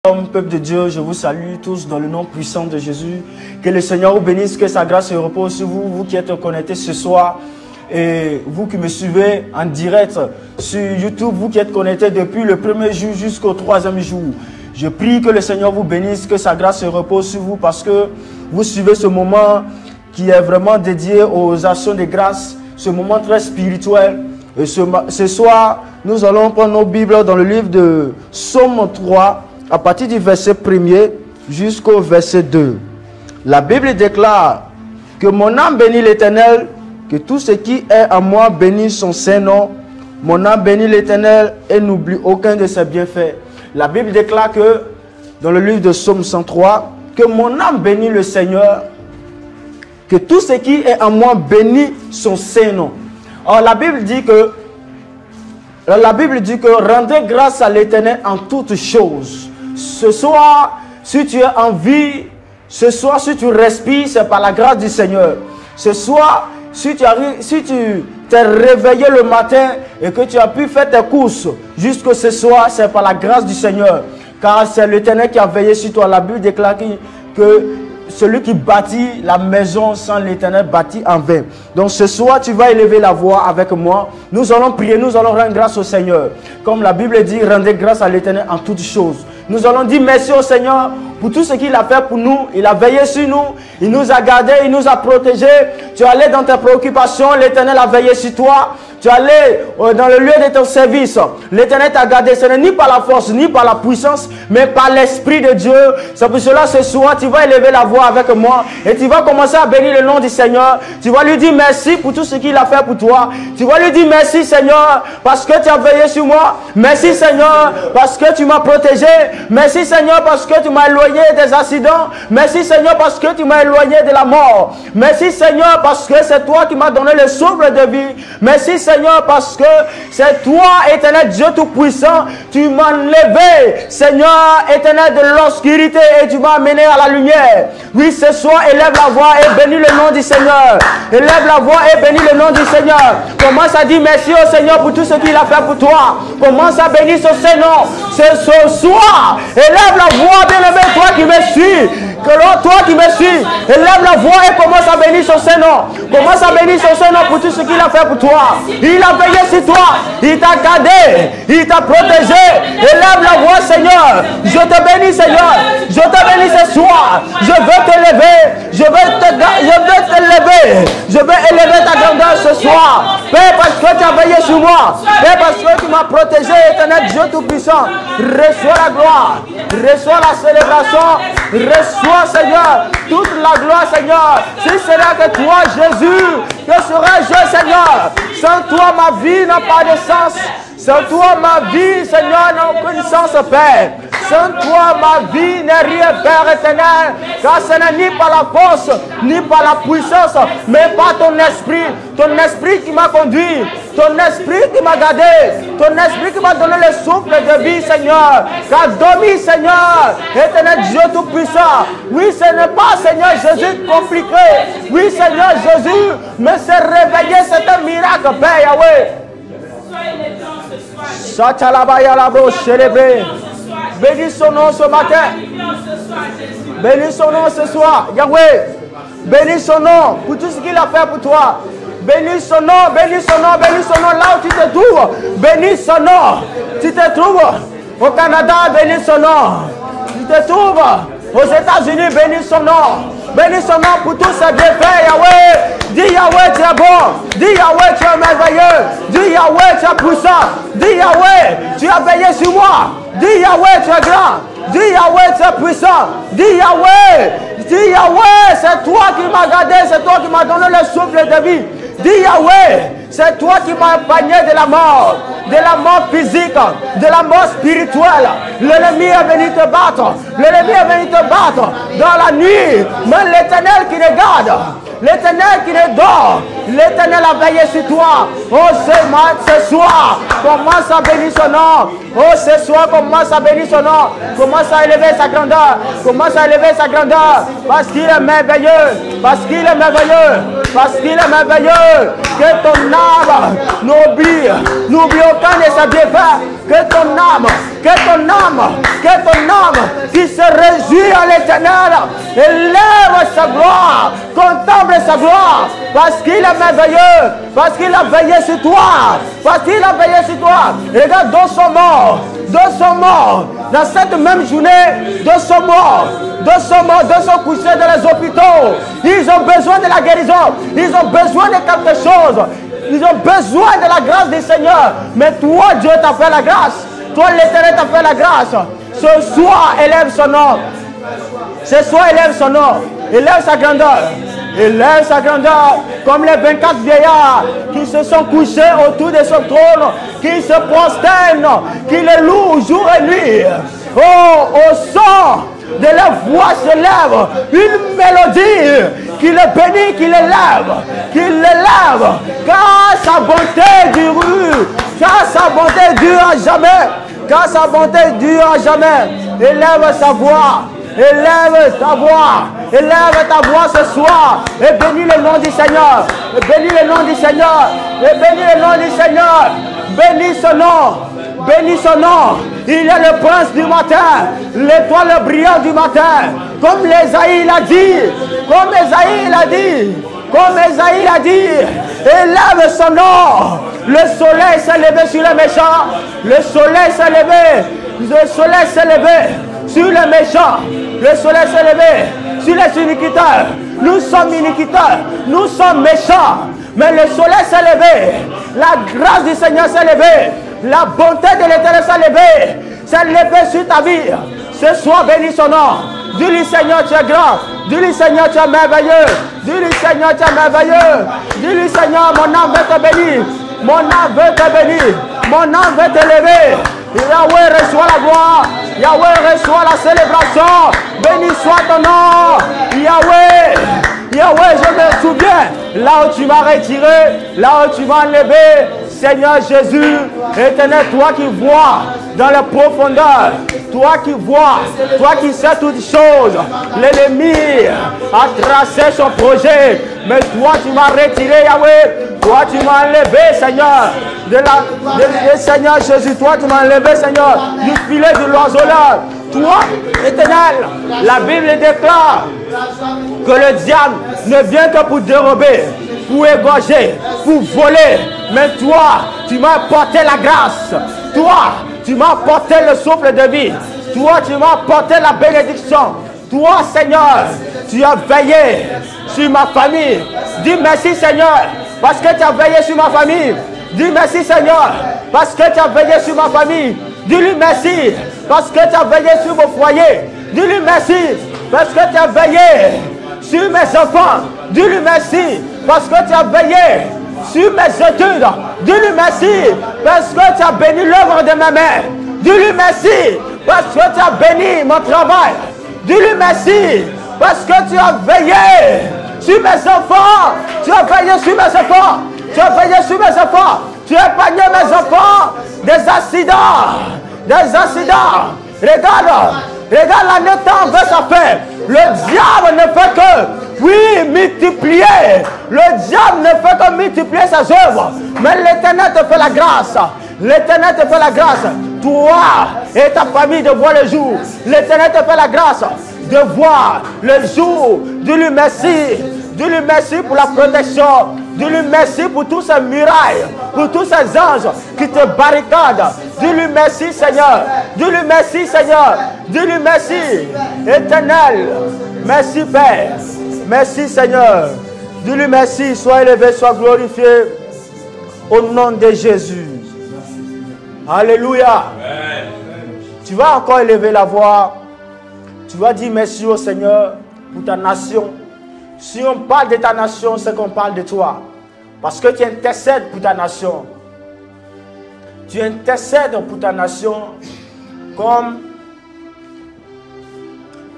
Peuple de Dieu, je vous salue tous dans le nom puissant de Jésus. Que le Seigneur vous bénisse, que sa grâce se repose sur vous, vous qui êtes connectés ce soir. Et vous qui me suivez en direct sur YouTube, vous qui êtes connectés depuis le premier jour jusqu'au troisième jour. Je prie que le Seigneur vous bénisse, que sa grâce se repose sur vous parce que vous suivez ce moment qui est vraiment dédié aux actions de grâce, ce moment très spirituel. Et ce soir, nous allons prendre nos Bibles dans le livre de Psaume 3, à partir du verset 1er jusqu'au verset 2. La Bible déclare que mon âme bénit l'Éternel, que tout ce qui est en moi bénit son Saint-Nom. Mon âme bénit l'Éternel et n'oublie aucun de ses bienfaits. La Bible déclare que, dans le livre de Psaume 103, que mon âme bénit le Seigneur, que tout ce qui est en moi bénit son Saint-Nom. Or, la Bible dit que rendez grâce à l'Éternel en toutes choses. Ce soir, si tu es en vie, ce soir, si tu respires, c'est par la grâce du Seigneur. Ce soir, si tu t'es réveillé le matin et que tu as pu faire tes courses jusqu'à ce soir, c'est par la grâce du Seigneur. Car c'est l'Éternel qui a veillé sur toi. La Bible déclare que celui qui bâtit la maison sans l'Éternel bâtit en vain. Donc ce soir, tu vas élever la voix avec moi. Nous allons prier, nous allons rendre grâce au Seigneur. Comme la Bible dit, rendez grâce à l'Éternel en toutes choses. Nous allons dire merci au Seigneur pour tout ce qu'il a fait pour nous. Il a veillé sur nous, il nous a gardés, il nous a protégés. Tu es allé dans tes préoccupations, l'Éternel a veillé sur toi. Tu es allé dans le lieu de ton service. L'Éternel t'a gardé. Ce n'est ni par la force, ni par la puissance, mais par l'Esprit de Dieu. C'est pour cela ce soir, tu vas élever la voix avec moi et tu vas commencer à bénir le nom du Seigneur. Tu vas lui dire merci pour tout ce qu'il a fait pour toi. Tu vas lui dire merci Seigneur parce que tu as veillé sur moi. Merci Seigneur parce que tu m'as protégé. Merci Seigneur parce que tu m'as éloigné des accidents. Merci Seigneur parce que tu m'as éloigné de la mort. Merci Seigneur parce que c'est toi qui m'as donné le souffle de vie. Merci Seigneur parce que c'est toi éternel Dieu tout-puissant. Tu m'as enlevé Seigneur éternel de l'obscurité et tu m'as amené à la lumière. Oui, ce soir élève la voix et bénis le nom du Seigneur. Élève la voix et bénis le nom du Seigneur. Commence à dire merci au Seigneur pour tout ce qu'il a fait pour toi. Commence à bénir son Saint-Nom. Ce soir, élève la voix, bien-aimé, toi qui me suis. Que toi qui me suis, élève la voix et commence à bénir son Saint-Nom. Commence à bénir son Saint-Nom pour tout ce qu'il a fait pour toi. Il a veillé sur toi, il t'a gardé, il t'a protégé. Élève la voix, Seigneur. Je te bénis, Seigneur. Je te bénis ce soir. Je veux te lever. Je veux te lever. Je veux élever ta grandeur ce soir. Père, parce que tu as veillé sur moi. Père, parce que tu m'as protégé, éternel Dieu Tout-Puissant. Reçois la gloire. Reçois la célébration. Reçois, Seigneur, toute la gloire, Seigneur. Si ce n'est que toi, Jésus, que serais-je, Seigneur? Sans toi, ma vie n'a pas de sens. Sans toi, ma vie, Seigneur, n'a aucun sens, Père. Sans toi, ma vie n'est rien, Père éternel. Car ce n'est ni par la force, ni par la puissance, mais par ton esprit. Ton esprit qui m'a conduit. Ton esprit qui m'a gardé. Ton esprit qui m'a donné le souffle de vie, Seigneur. Car dormi, Seigneur, éternel Dieu Tout-Puissant. Oui, ce n'est pas, Seigneur Jésus, compliqué. Oui, Seigneur Jésus, mais se réveiller, c'est un miracle, Père Yahweh. Bénis son nom ce matin. Bénis son nom ce soir. Yahweh, bénis son nom pour tout ce qu'il a fait pour toi. Bénis son nom, bénis son nom, bénis son nom là où tu te trouves. Bénis son nom. Tu te trouves au Canada, bénis son nom. Tu te trouves aux États-Unis, bénis son nom. Bénis son nom pour tous ses bienfaits, Yahweh. Dis Yahweh, tu es bon. Dis Yahweh, tu es merveilleux. Dis Yahweh, tu es puissant. Dis Yahweh, tu as veillé sur moi. Dis Yahweh, tu es grand. Dis Yahweh, tu es puissant. Dis Yahweh. Dis Yahweh, c'est toi qui m'as gardé. C'est toi qui m'as donné le souffle de vie. Dis Yahweh, c'est toi qui m'as épargné de la mort physique, de la mort spirituelle. L'ennemi est venu te battre. L'ennemi est venu te battre dans la nuit. Mais l'Éternel qui regarde, l'Éternel qui ne dort, l'Éternel a veillé sur toi. Oh, ce soir, commence à bénir son nom. Oh, ce soir, commence à bénir son nom. Commence à élever sa grandeur. Commence à élever sa grandeur. Parce qu'il est merveilleux. Parce qu'il est merveilleux. Parce qu'il est merveilleux. Que ton âme n'oublie aucun de ses bienfaits. que ton âme qui se réjouit en l'Éternel, élève sa gloire, contemple sa gloire, parce qu'il est merveilleux, parce qu'il a veillé sur toi, parce qu'il a veillé sur toi. Regarde, d'autres sont morts, dans cette même journée, d'autres sont morts, d'autres sont couchés dans les hôpitaux. Ils ont besoin de la guérison, ils ont besoin de quelque chose, ils ont besoin de la grâce du Seigneur. Mais toi, Dieu t'a fait la grâce, toi l'Éternel t'a fait la grâce. Ce soir, élève son nom. Ce soir, élève son nom, élève sa grandeur. Élève sa grandeur comme les 24 vieillards qui se sont couchés autour de son trône, qui se prosternent, qui le louent jour et nuit. Oh, au son de leur voix s'élève une mélodie qui le bénit, qui l'élève, car sa bonté dure, car sa bonté dure à jamais, car sa bonté dure à jamais. Élève sa voix. Élève ta voix ce soir et bénis le nom du Seigneur, et bénis le nom du Seigneur, et bénis le nom du Seigneur, bénis son nom, il est le prince du matin, l'étoile brillante du matin, comme Ésaïe l'a dit, élève son nom. Le soleil s'est levé sur les méchants, le soleil s'est levé sur les méchants, le soleil s'est levé sur les iniquiteurs. Nous sommes iniquiteurs, nous sommes méchants, mais le soleil s'est levé, la grâce du Seigneur s'est levée, la bonté de l'Éternel s'est levée sur ta vie. Ce soir, bénis son nom. Dis-lui, Seigneur, tu es grand. Dis-lui, Seigneur, tu es merveilleux. Dis-lui, Seigneur, tu es merveilleux. Dis-lui, Seigneur, mon âme veut te bénir. Mon âme veut te bénir. Mon âme veut te lever. Yahweh reçoit la gloire. Yahweh reçoit la célébration. Béni soit ton nom. Yahweh, je me souviens. Là où tu m'as retiré, là où tu m'as enlevé. Seigneur Jésus, Éternel, toi qui vois dans la profondeur, toi qui vois, toi qui sais toutes choses, l'ennemi a tracé son projet, mais toi tu m'as retiré, Yahweh, toi tu m'as enlevé, Seigneur, Seigneur Jésus, toi tu m'as enlevé, Seigneur, du filet de l'oiseleur. Toi, Éternel, la Bible déclare que le diable ne vient que pour dérober, pour égorger, pour voler. Mais toi, tu m'as apporté la grâce. Toi, tu m'as apporté le souffle de vie. Toi, tu m'as apporté la bénédiction. Toi, Seigneur, tu as veillé sur ma famille. Dis merci, Seigneur, parce que tu as veillé sur ma famille. Dis merci, Seigneur, parce que tu as veillé sur ma famille. Dis-lui merci, parce que tu as veillé sur mon foyer. Dis-lui merci, parce que tu as veillé sur mes enfants. Dis-lui merci, parce que tu as veillé sur mes études. Dis-lui merci, parce que tu as béni l'œuvre de mes mains. Dis-lui merci, parce que tu as béni mon travail. Dis-lui merci, parce que tu as veillé sur mes enfants. Tu as veillé sur mes enfants. Tu as veillé sur mes enfants. Tu as épargné mes enfants des accidents. Regarde l'année temps veut sa fin. Le diable ne fait que, multiplier. Le diable ne fait que multiplier ses œuvres. Mais l'Éternel te fait la grâce. L'Éternel te fait la grâce. Toi et ta famille de voir le jour. L'Éternel te fait la grâce de voir le jour. Dis-lui merci. Dis-lui merci pour la protection. Dis-lui merci pour tous ces murailles, pour tous ces anges qui te barricadent. Dis-lui merci, Seigneur. Dis-lui merci, Seigneur. Dis-lui merci, Éternel. Merci, Père. Merci, Seigneur. Dis-lui merci. Sois élevé, sois glorifié. Au nom de Jésus. Alléluia. Amen. Tu vas encore élever la voix. Tu vas dire merci au Seigneur pour ta nation. Si on parle de ta nation, c'est qu'on parle de toi. Parce que tu intercèdes pour ta nation. Tu intercèdes pour ta nation comme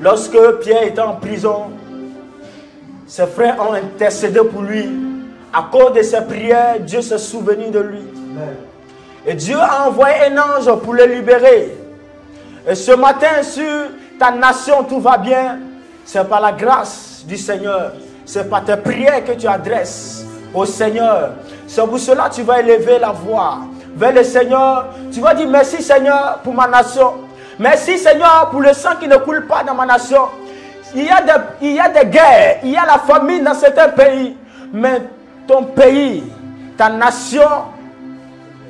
lorsque Pierre était en prison, ses frères ont intercédé pour lui. À cause de ses prières, Dieu s'est souvenu de lui. Et Dieu a envoyé un ange pour le libérer. Et ce matin, sur ta nation, tout va bien. C'est par la grâce du Seigneur. C'est par tes prières que tu adresses au Seigneur. C'est pour cela que tu vas élever la voix. vers le Seigneur. Tu vas dire merci Seigneur pour ma nation. Merci Seigneur pour le sang qui ne coule pas dans ma nation. Il y a des guerres, il y a la famine dans certains pays. Mais ton pays, ta nation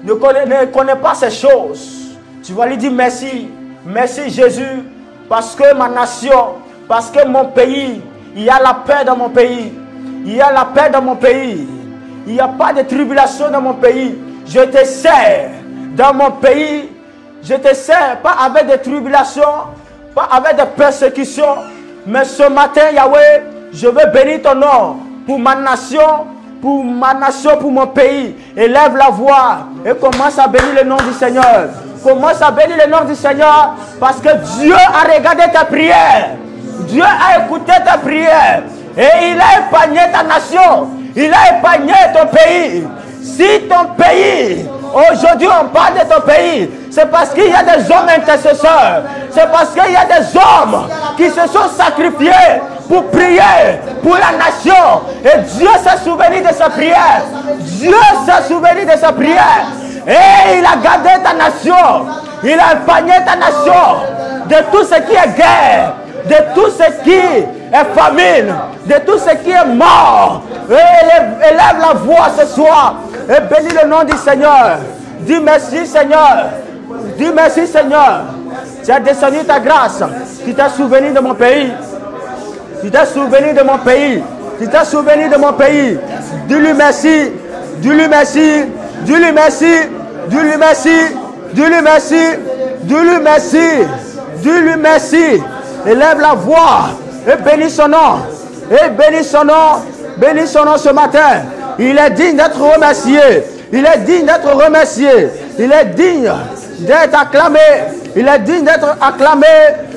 ne connaît pas ces choses. Tu vas lui dire merci. Merci Jésus. Parce que ma nation, parce que mon pays, il y a la paix dans mon pays. Il y a la paix dans mon pays. Il n'y a pas de tribulation dans mon pays. Je te sers dans mon pays. Je te sers pas avec des tribulations, pas avec des persécutions. Mais ce matin, Yahweh, je veux bénir ton nom pour ma nation, pour mon pays. Élève la voix et commence à bénir le nom du Seigneur. Commence à bénir le nom du Seigneur parce que Dieu a regardé ta prière. Dieu a écouté ta prière. Et il a épargné ta nation. Il a épargné ton pays. Si ton pays, aujourd'hui on parle de ton pays, c'est parce qu'il y a des hommes intercesseurs. C'est parce qu'il y a des hommes qui se sont sacrifiés pour prier pour la nation. Et Dieu s'est souvenu de sa prière. Dieu s'est souvenu de sa prière. Et il a gardé ta nation. Il a épargné ta nation de tout ce qui est guerre, de tout ce qui est famine, de tout ce qui est mort. Élève la voix ce soir et bénis le nom du Seigneur. Dis merci Seigneur. Dis merci Seigneur. Tu as descendu ta grâce. Tu t'es souvenu de mon pays. Tu t'es souvenu de mon pays. Tu t'es souvenu de mon pays. Dis-lui merci. Dis-lui merci. Dis-lui merci. Dis-lui merci. Dis-lui merci. Dis-lui merci. Dis-lui merci. Élève la voix et bénis son nom. Et bénis son nom. Bénis son nom ce matin. Il est digne d'être remercié. Il est digne d'être remercié. Il est digne d'être acclamé. Il est digne d'être acclamé.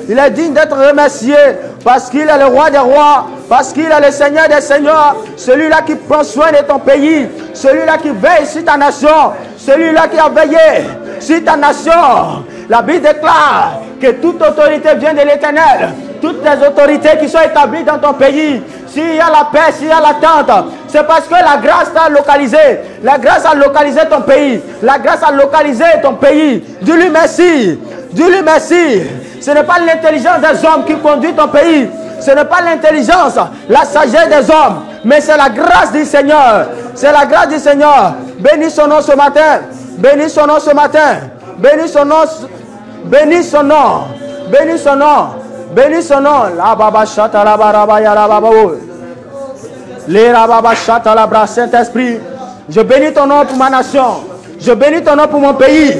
Il est digne d'être remercié. Parce qu'il est le roi des rois. Parce qu'il est le Seigneur des seigneurs. Celui-là qui prend soin de ton pays. Celui-là qui veille sur ta nation. Celui-là qui a veillé sur ta nation. La Bible déclare que toute autorité vient de l'Éternel. Toutes les autorités qui sont établies dans ton pays. S'il y a la paix, s'il y a l'attente, c'est parce que la grâce t'a localisé. La grâce a localisé ton pays. La grâce a localisé ton pays. Dis-lui merci. Dis-lui merci. Ce n'est pas l'intelligence des hommes qui conduit ton pays. Ce n'est pas l'intelligence, la sagesse des hommes. Mais c'est la grâce du Seigneur. C'est la grâce du Seigneur. Bénis son nom ce matin. Bénis son nom ce matin. Bénis son nom. Bénis son nom. Bénis son nom. Bénis son nom. La baba chata la baraba ya la baba. Les rababa chata la bras Saint-Esprit. Je bénis ton nom pour ma nation. Je bénis ton nom pour mon pays.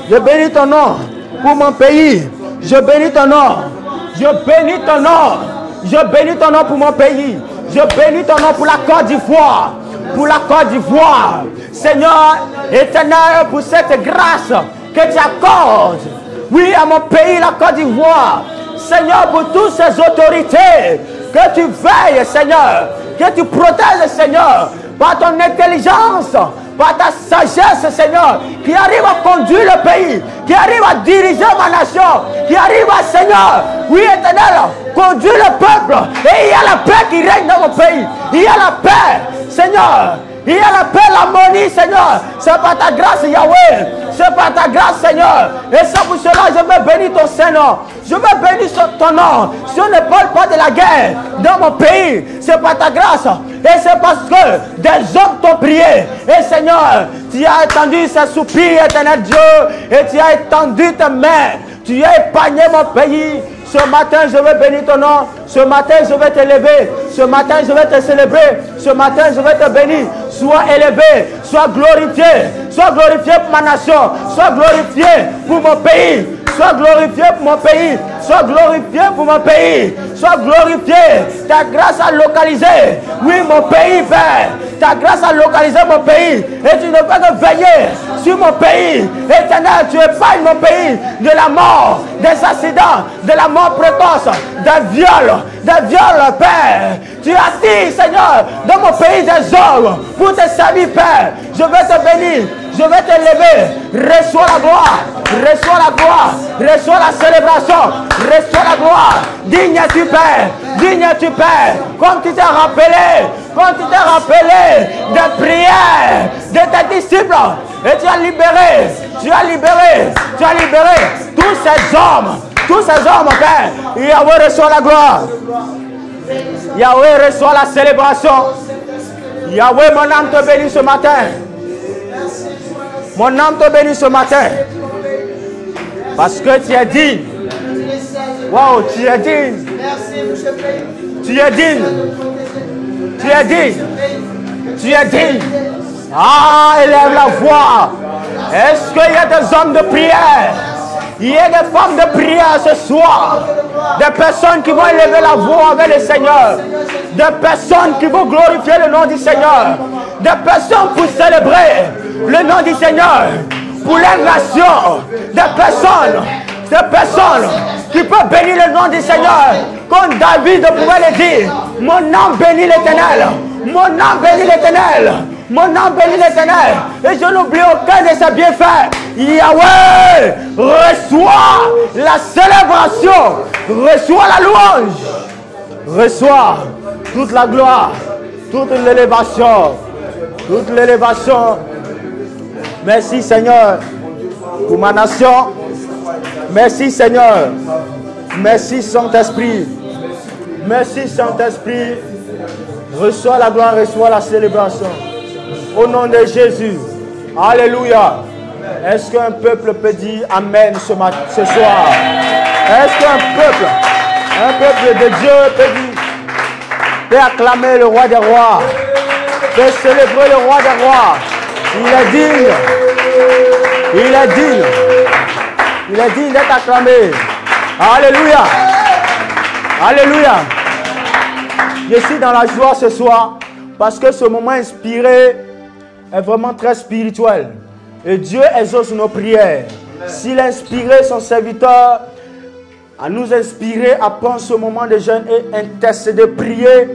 Je bénis ton nom pour mon pays. Je bénis ton nom. Je bénis ton nom. Je bénis ton nom pour mon pays. Je bénis ton nom pour la Côte d'Ivoire. Pour la Côte d'Ivoire. Seigneur éternel, pour cette grâce que tu accordes. Oui, à mon pays, la Côte d'Ivoire. Seigneur, pour toutes ces autorités, que tu veilles, Seigneur, que tu protèges, Seigneur, par ton intelligence, par ta sagesse, Seigneur, qui arrive à conduire le pays, qui arrive à diriger ma nation, qui arrive à, Seigneur, oui, éternel, conduire le peuple. Et il y a la paix qui règne dans mon pays. Il y a la paix, Seigneur. Il y a la paix, l'harmonie, Seigneur. C'est par ta grâce, Yahweh. C'est par ta grâce, Seigneur. Et c'est pour cela que je veux bénir ton Saint-Nom. Je veux bénir ton nom. Si on ne parle pas de la guerre dans mon pays, c'est par ta grâce. Et c'est parce que des hommes t'ont prié. Et Seigneur, tu as étendu ces soupirs, éternel Dieu. Et tu as étendu tes mains. Tu as épargné mon pays. Ce matin, je vais bénir ton nom. Ce matin, je vais t'élever. Ce matin, je vais te célébrer. Ce matin, je vais te bénir. Sois élevé, sois glorifié. Sois glorifié pour ma nation. Sois glorifié pour mon pays. Sois glorifié pour mon pays. Sois glorifié pour mon pays. Sois glorifié. Ta grâce a localisé. Oui, mon pays, Père. Ta grâce a localisé mon pays. Et tu ne peux que veiller sur mon pays. Éternel, tu épargnes mon pays de la mort, des accidents, de la mort précoce, des viols, Père. Tu attires, Seigneur, dans mon pays des hommes pour te servir, Père. Je vais te bénir. Je vais t'élever. Reçois la gloire. Reçois la gloire. Reçois la célébration. Reçois la gloire. Digne es-tu, Père. Digne es-tu, Père. Comme tu t'es rappelé. Comme tu t'es rappelé des prières de tes disciples. Et tu as libéré, tous ces hommes, Père. Yahweh reçoit la gloire. Yahweh reçoit la célébration. Yahweh, mon âme te bénit ce matin. Mon âme te bénit ce matin. Parce que tu es digne. Wow, tu es digne. Tu es digne. Tu es digne. Tu es digne. Ah, élève la voix. Est-ce qu'il y a des hommes de prière? Il y a des femmes de prière ce soir. Des personnes qui vont élever la voix avec le Seigneur. Des personnes qui vont glorifier le nom du Seigneur. Des personnes pour célébrer le nom du Seigneur. Pour les nations. Des personnes qui peuvent bénir le nom du Seigneur. Comme David pouvait le dire. Mon âme bénit l'Éternel. Mon âme bénit l'Éternel. Mon âme bénit l'Éternel. Et je n'oublie aucun de ses bienfaits. Yahweh reçoit la célébration. Reçoit la louange. Reçoit toute la gloire. Toute l'élévation. Toute l'élévation. Merci Seigneur pour ma nation. Merci Seigneur. Merci Saint-Esprit. Merci Saint-Esprit. Reçois la gloire, reçois la célébration. Au nom de Jésus. Alléluia. Est-ce qu'un peuple peut dire Amen ce soir? Est-ce qu'un peuple de Dieu peut acclamer le roi des rois, peut célébrer le roi des rois? Il est digne. Il est digne. Il est digne d'être acclamé. Alléluia. Alléluia. Je suis dans la joie ce soir parce que ce moment inspiré est vraiment très spirituel. Et Dieu exauce nos prières. S'il a inspiré son serviteur à nous inspirer à prendre ce moment de jeûne et intercéder, prier,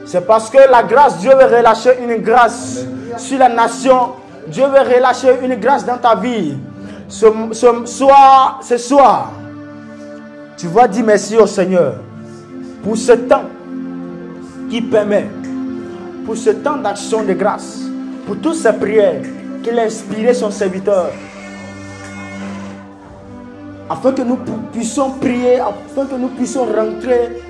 c'est parce que la grâce, Dieu veut relâcher une grâce sur la nation. Dieu veut relâcher une grâce dans ta vie. Ce soir, tu vas dire merci au Seigneur pour ce temps qui permet, pour ce temps d'action de grâce, pour toutes ces prières qu'il a inspiré son serviteur, afin que nous puissions prier, afin que nous puissions rentrer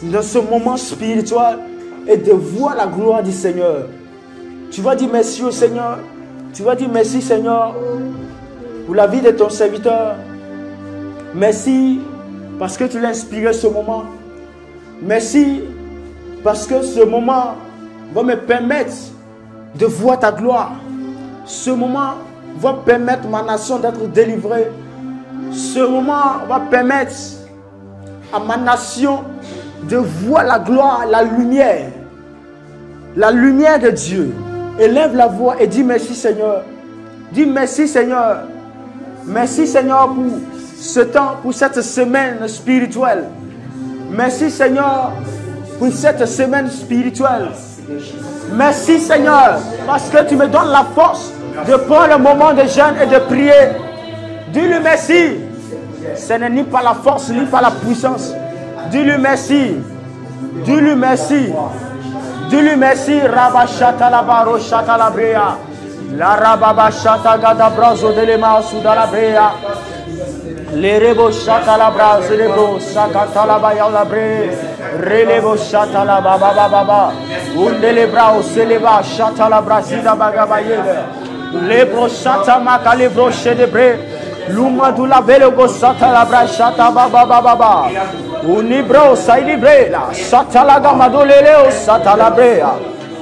dans ce moment spirituel et de voir la gloire du Seigneur. Tu vas dire merci au Seigneur. Tu vas dire merci Seigneur pour la vie de ton serviteur. Merci parce que tu l'as inspiré ce moment. Merci parce que ce moment va me permettre de voir ta gloire. Ce moment va permettre ma nation d'être délivrée. Ce moment va permettre à ma nation de voir la gloire, la lumière de Dieu. Élève la voix et dis merci Seigneur. Dis merci Seigneur. Merci Seigneur pour ce temps, pour cette semaine spirituelle. Merci Seigneur pour cette semaine spirituelle. Merci Seigneur parce que tu me donnes la force de prendre le moment de jeûne et de prier. Dis-lui merci. Ce n'est ni par la force ni par la puissance. Dis-lui merci. Dis-lui merci. Dis-lui merci. Rabashata la baro shata la brea. La rababa shata gada brazo de lema suda la brea. Le rebo shata la brazo de bro sakata la baya la bre. Relevo shata la baba baba. Undele brao seleva shata la brazida bagabayele. Le bro shata makale bro shede bre. Luma du la velo go sata la bra shata baba baba. Unibro saidi bre la sata la gamado leleo sata la brea.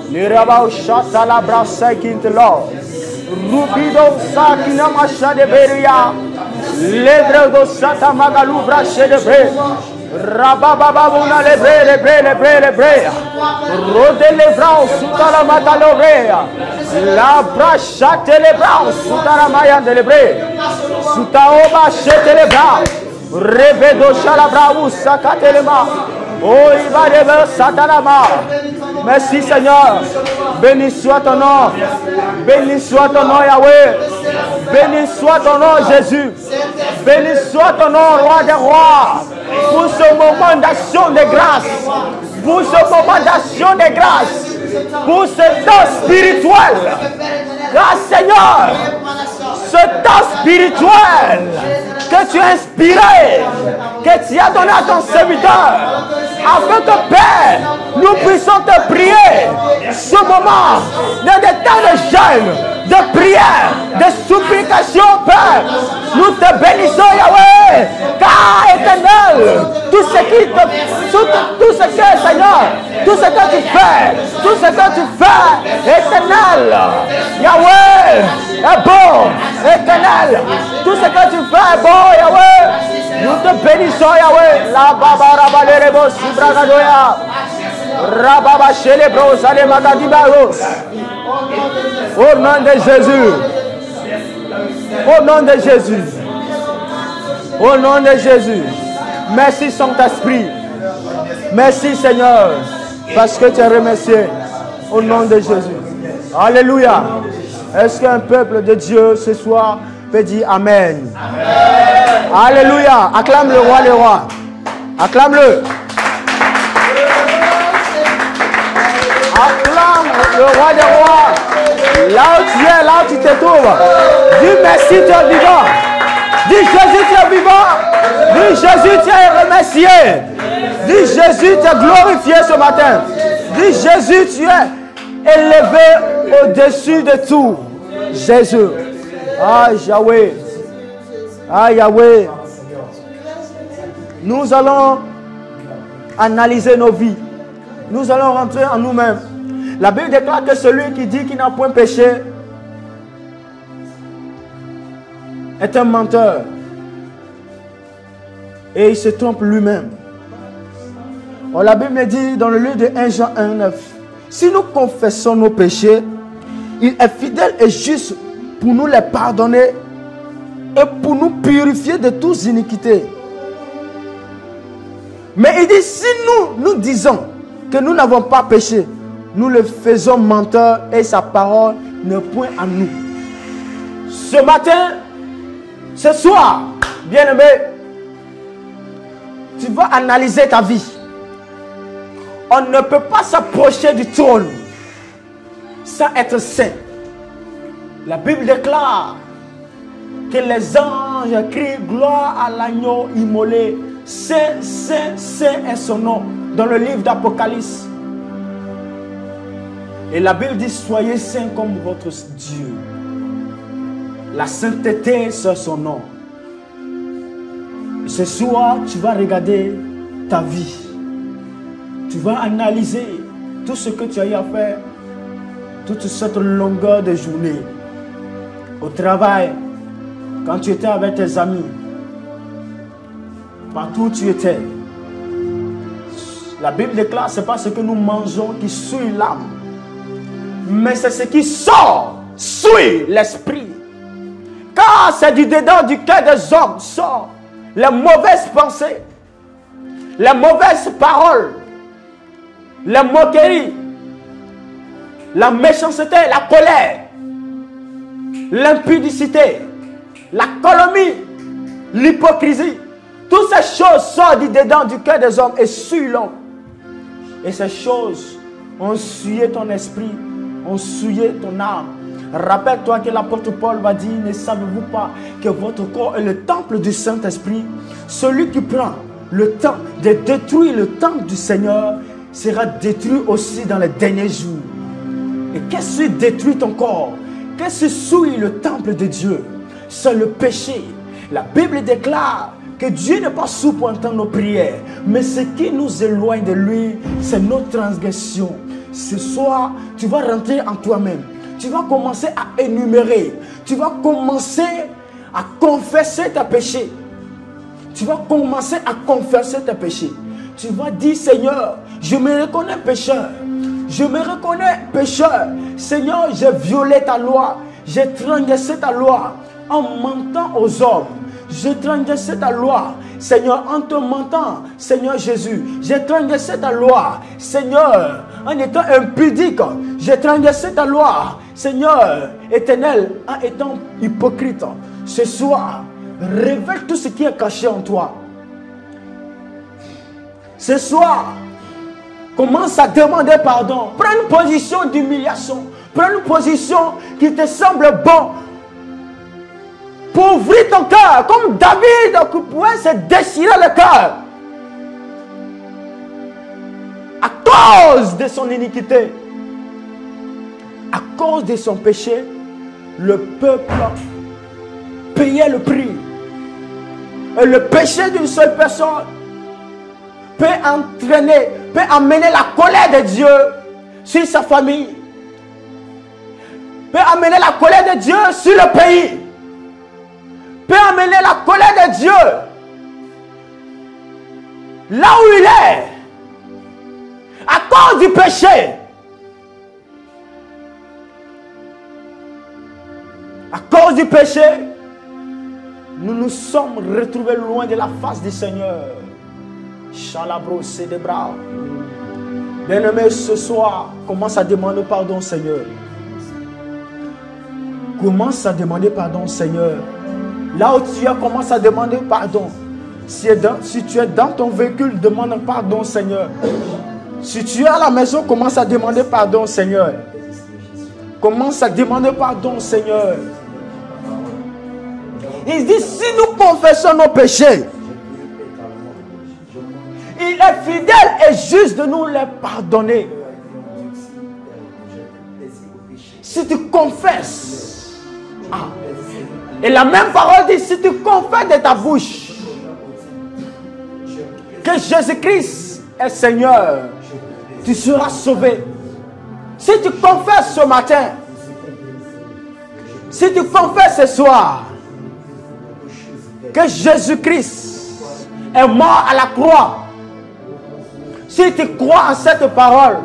Niraba shata la bra sekint lo. Rubido sakina masha de beria. Lebre go sata magalu bra shede bre. Rababa una lebre. Rode le brao suta la matalo brea. La bra shate le brao suta la mayan de lebre. Sutaoba shete le brao. Rebedo shalabra usakate le ma. Oh iba de satanama. Merci Seigneur. Béni soit ton nom. Béni soit ton nom Yahweh. Béni soit ton nom Jésus. Béni soit ton nom Roi des rois. Pour ce moment d'action de grâce. Pour ce moment d'action de grâce. Pour ce temps spirituel. Car Seigneur, ce temps spirituel que tu as inspiré, que tu as donné à ton serviteur, afin que Père, nous puissions te prier ce moment, dans des temps de jeûne, de prière, de supplication, Père. Nous te bénissons, Yahweh, car éternel, tout ce que, Seigneur, tout ce que tu fais, éternel, Yahweh, est bon, éternel, tout ce que tu fais est bon, Yahweh. Nous te bénissons, Yahweh. La baba rabalerebo subragadoya. Rababa chelebro salemagadibaros. Au nom de Jésus. Au nom de Jésus. Au nom de Jésus. Merci Saint-Esprit. Merci Seigneur. Parce que tu es remercié. Au nom de Jésus. Alléluia. Est-ce qu'un peuple de Dieu ce soir peut dire Amen? Amen. Alléluia. Acclame le roi, les rois. Acclame-le. Acclame le roi des rois. Là où tu es, là où tu te trouves. Dis merci, tu es vivant. Dis Jésus, tu es vivant. Dis Jésus, tu es remercié. Dis Jésus, tu es glorifié ce matin. Dis Jésus, tu es élevé au-dessus de tout. Jésus. Ah Yahweh. Ah Yahweh. Nous allons analyser nos vies. Nous allons rentrer en nous-mêmes. La Bible déclare que celui qui dit qu'il n'a point péché est un menteur. Et il se trompe lui-même. Or, la Bible dit dans le livre de 1 Jean 1,9, si nous confessons nos péchés, il est fidèle et juste pour nous les pardonner et pour nous purifier de toute iniquité. Mais il dit, si nous disons que nous n'avons pas péché, nous le faisons menteur et sa parole ne point à nous. Ce matin, ce soir, bien-aimé, tu vas analyser ta vie. On ne peut pas s'approcher du trône sans être saint. La Bible déclare que les anges crient gloire à l'agneau immolé. Saint, saint, saint est son nom. Dans le livre d'Apocalypse. Et la Bible dit soyez saints comme votre Dieu. La sainteté c'est son nom. Ce soir tu vas regarder ta vie. Tu vas analyser tout ce que tu as eu à faire toute cette longueur de journée. Au travail, quand tu étais avec tes amis, partout où tu étais. La Bible déclare ce n'est pas ce que nous mangeons qui souille l'âme, mais c'est ce qui sort, souille l'esprit. Car c'est du dedans du cœur des hommes sort les mauvaises pensées, les mauvaises paroles, les moqueries, la méchanceté, la colère, l'impudicité, la calomnie, l'hypocrisie. Toutes ces choses sortent du dedans du cœur des hommes et souillent l'homme. Et ces choses ont souillé ton esprit, ont souillé ton âme. Rappelle-toi que l'apôtre Paul va dire, ne savez-vous pas que votre corps est le temple du Saint-Esprit? Celui qui prend le temps de détruire le temple du Seigneur sera détruit aussi dans les derniers jours. Et qu'est-ce qui détruit ton corps? Qu'est-ce qui souille le temple de Dieu? C'est le péché. La Bible déclare que Dieu n'est pas sourd pour entendre nos prières, mais ce qui nous éloigne de lui, c'est nos transgressions. Ce soir, tu vas rentrer en toi-même. Tu vas commencer à énumérer. Tu vas commencer à confesser tes péchés. Tu vas commencer à confesser tes péchés. Tu vas dire, Seigneur, je me reconnais pécheur. Je me reconnais pécheur. Seigneur, j'ai violé ta loi. J'ai transgressé ta loi en mentant aux hommes. J'ai transgressé ta loi, Seigneur, en te mentant, Seigneur Jésus. J'ai transgressé ta loi, Seigneur, en étant impudique. J'ai transgressé ta loi, Seigneur, éternel, en étant hypocrite. Ce soir, révèle tout ce qui est caché en toi. Ce soir, commence à demander pardon. Prends une position d'humiliation. Prends une position qui te semble bon. Pour ouvrir ton cœur, comme David qui pouvait se déchirer le cœur. À cause de son iniquité, à cause de son péché, le peuple payait le prix. Et le péché d'une seule personne peut entraîner, peut amener la colère de Dieu sur sa famille, peut amener la colère de Dieu sur le pays, peut amener la colère de Dieu là où il est, à cause du péché. À cause du péché, nous nous sommes retrouvés loin de la face du Seigneur. Chalabro, c'est des bras. Bien-aimé, ce soir, commence à demander pardon, Seigneur. Commence à demander pardon, Seigneur. Là où tu es, commence à demander pardon. Si tu es dans ton véhicule, demande pardon, Seigneur. Si tu es à la maison, commence à demander pardon, Seigneur. Commence à demander pardon, Seigneur. Il dit, si nous confessons nos péchés, il est fidèle et juste de nous les pardonner. Si tu confesses, et la même parole dit, si tu confesses de ta bouche que Jésus-Christ est Seigneur, tu seras sauvé. Si tu confesses ce matin, si tu confesses ce soir que Jésus-Christ est mort à la croix, si tu crois en cette parole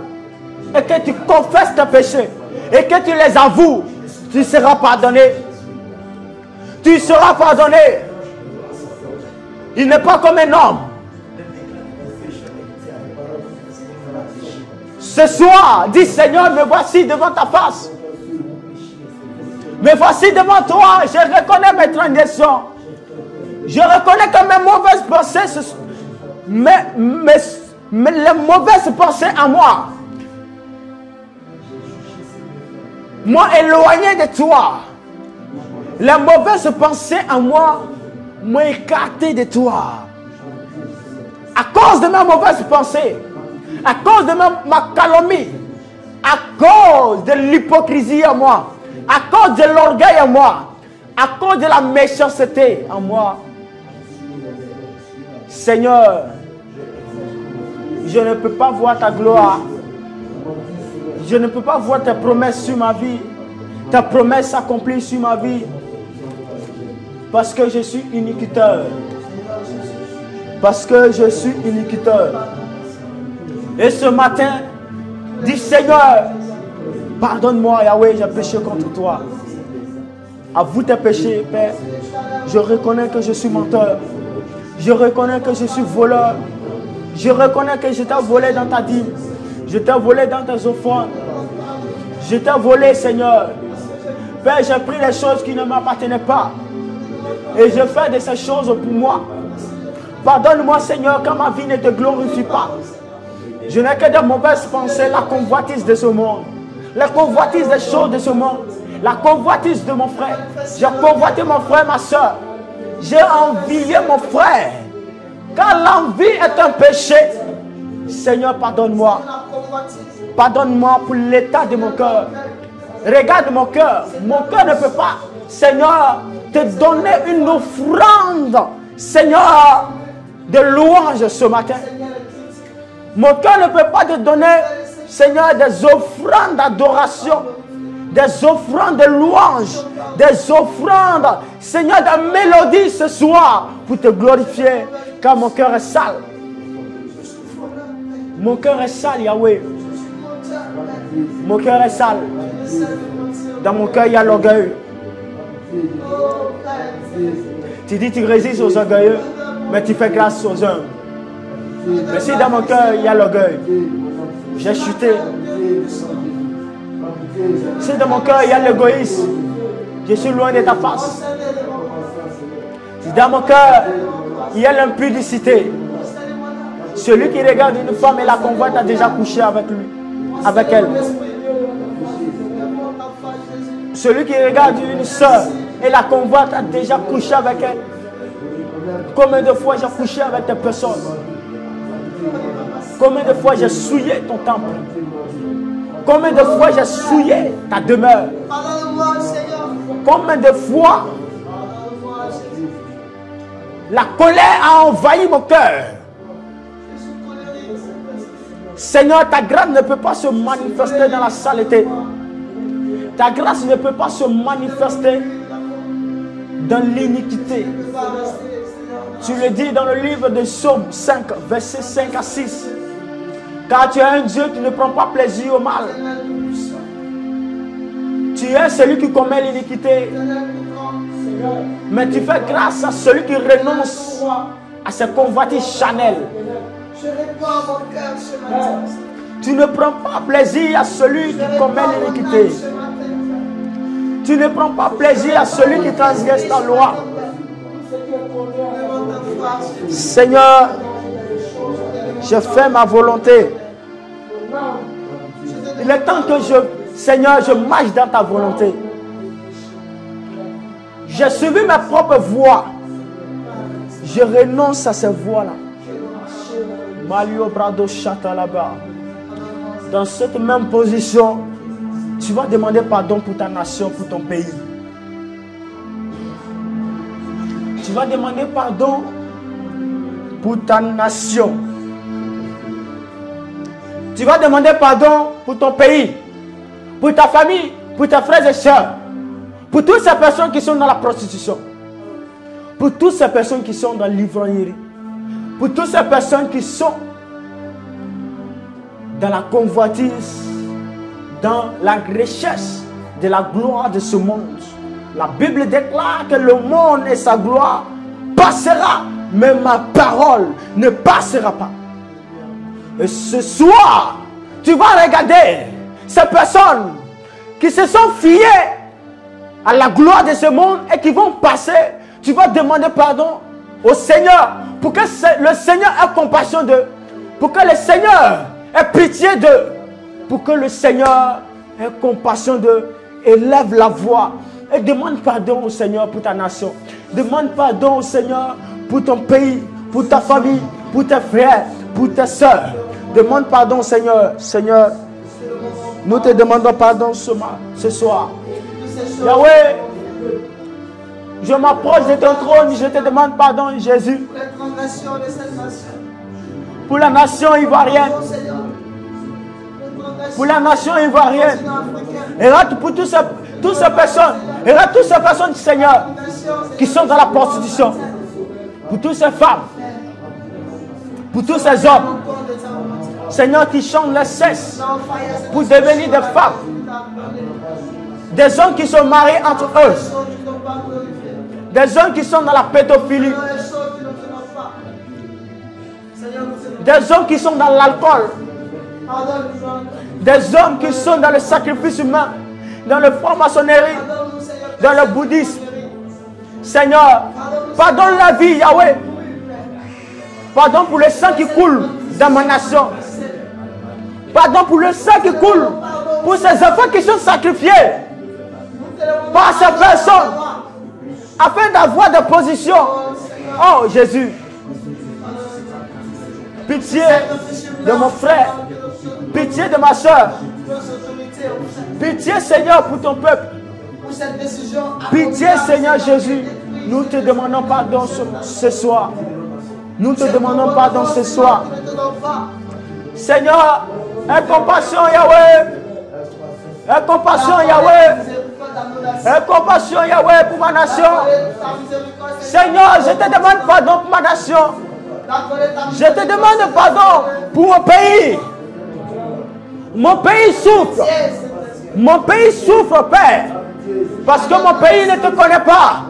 et que tu confesses tes péchés et que tu les avoues, tu seras pardonné. Tu seras pardonné. Il n'est pas comme un homme. Ce soir, dis Seigneur, me voici devant ta face. Me voici devant toi. Je reconnais mes transgressions. Je reconnais que mes mauvaises pensées, les mauvaises pensées à moi m'ont éloigné de toi. Les mauvaises pensées à moi m'ont écarté de toi. À cause de mes mauvaises pensées, à cause de ma calomnie, à cause de l'hypocrisie en moi, à cause de l'orgueil en moi, à cause de la méchanceté en moi. Seigneur, je ne peux pas voir ta gloire. Je ne peux pas voir tes promesses sur ma vie. Ta promesse s'accomplit sur ma vie. Parce que je suis iniquiteur. Parce que je suis iniquiteur. Et ce matin, dis Seigneur, pardonne-moi Yahweh, j'ai péché contre toi. Avoue tes péchés, Père. Je reconnais que je suis menteur. Je reconnais que je suis voleur. Je reconnais que je t'ai volé dans ta dîme. Je t'ai volé dans tes offrandes. Je t'ai volé, Seigneur. Père, j'ai pris les choses qui ne m'appartenaient pas. Et je fais de ces choses pour moi. Pardonne-moi, Seigneur, quand ma vie ne te glorifie pas. Je n'ai que de mauvaises pensées, la convoitise de ce monde. La convoitise des choses de ce monde. La convoitise de mon frère. J'ai convoité mon frère, ma soeur. J'ai envié mon frère. Quand l'envie est un péché, Seigneur, pardonne-moi. Pardonne-moi pour l'état de mon cœur. Regarde mon cœur. Mon cœur ne peut pas, Seigneur, te donner une offrande, Seigneur, de louange ce matin. Mon cœur ne peut pas te donner, Seigneur, des offrandes d'adoration, des offrandes de louange, des offrandes, Seigneur, de mélodie ce soir pour te glorifier, car mon cœur est sale. Mon cœur est sale, Yahweh. Mon cœur est sale. Dans mon cœur, il y a l'orgueil. Tu dis, tu résistes aux orgueilleux, mais tu fais grâce aux hommes. Mais si dans mon cœur, il y a l'orgueil, j'ai chuté. Si dans mon cœur, il y a l'égoïsme, je suis loin de ta face. Si dans mon cœur, il y a l'impudicité, celui qui regarde une femme et la convoite a déjà couché avec lui, avec elle. Celui qui regarde une soeur et la convoite a déjà couché avec elle. Combien de fois j'ai couché avec des personnes? Combien de fois j'ai souillé ton temple? Combien de fois j'ai souillé ta demeure? Combien de fois la colère a envahi mon cœur? Seigneur, ta grâce ne peut pas se manifester dans la saleté. Ta grâce ne peut pas se manifester dans l'iniquité. Tu le dis dans le livre de Psaume 5, versets 5 à 6. Car tu es un Dieu qui ne prend pas plaisir au mal. Tu es celui qui commet l'iniquité. Mais tu fais grâce à celui qui renonce à ses convoitises charnelles. Tu ne prends pas plaisir à celui qui commet l'iniquité. Tu ne prends pas plaisir à celui qui transgresse ta loi. Seigneur, je fais ma volonté. Il est temps que Seigneur, je marche dans ta volonté. J'ai suivi ma propre voie. Je renonce à ces voies-là. Malio Brado Chata là-bas. Dans cette même position, tu vas demander pardon pour ta nation, pour ton pays. Tu vas demander pardon pour ta nation. Tu vas demander pardon pour ton pays, pour ta famille, pour tes frères et sœurs, pour toutes ces personnes qui sont dans la prostitution, pour toutes ces personnes qui sont dans l'ivrognerie, pour toutes ces personnes qui sont dans la convoitise, dans la recherche de la gloire de ce monde. La Bible déclare que le monde et sa gloire passera, mais ma parole ne passera pas. Et ce soir, tu vas regarder ces personnes qui se sont fiées à la gloire de ce monde et qui vont passer. Tu vas demander pardon au Seigneur pour que le Seigneur ait compassion d'eux, pour que le Seigneur ait pitié d'eux, pour que le Seigneur ait compassion d'eux. Élève la voix et demande pardon au Seigneur pour ta nation. Demande pardon au Seigneur pour ton pays, pour ta famille, pour tes frères, pour tes soeurs. Demande pardon au Seigneur. Seigneur, nous te demandons pardon ce soir. Yahweh, je m'approche de ton trône, je te demande pardon, Jésus. Pour la nation ivoirienne. Pour la nation ivoirienne. Et là, pour toutes ces personnes. Et là, toutes ces personnes, Seigneur, qui sont dans la prostitution. Pour toutes ces femmes. Pour tous ces hommes. Seigneur, qui chantent le cesse pour devenir des femmes. Des hommes qui sont mariés entre eux. Des hommes qui sont dans la pédophilie. Des hommes qui sont dans l'alcool. Des hommes qui sont dans le sacrifice humain. Dans le franc-maçonnerie. Dans le bouddhisme. Seigneur, pardonne la vie, Yahweh. Pardon pour le sang qui coule dans ma nation. Pardon pour le sang qui coule. Pour ces enfants qui sont sacrifiés par ces personnes. Afin d'avoir des positions. Oh Jésus. Pitié de mon frère. Pitié de ma soeur. Pitié Seigneur pour ton peuple. Pitié Seigneur Jésus. Nous te demandons pardon ce soir. Nous te demandons pardon ce soir. Seigneur, aie compassion Yahweh. Aie compassion Yahweh. Aie compassion Yahweh pour ma nation. Seigneur, je te demande pardon pour ma nation. Je te demande pardon pour mon pays. Mon pays souffre. Mon pays souffre, Père. Parce que mon pays ne te connaît pas.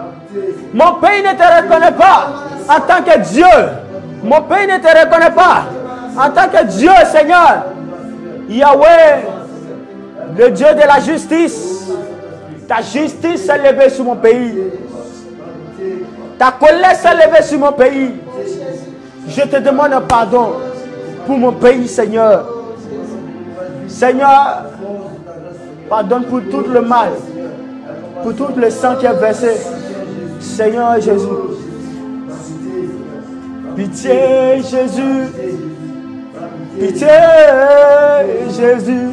Mon pays ne te reconnaît pas en tant que Dieu. Mon pays ne te reconnaît pas en tant que Dieu, Seigneur. Yahweh, le Dieu de la justice. Ta justice s'est levée sur mon pays. Ta colère s'est levée sur mon pays. Je te demande pardon pour mon pays, Seigneur. Seigneur, pardonne pour tout le mal pour tout le sang qui est versé. Seigneur Jésus. Pitié Jésus. Pitié Jésus.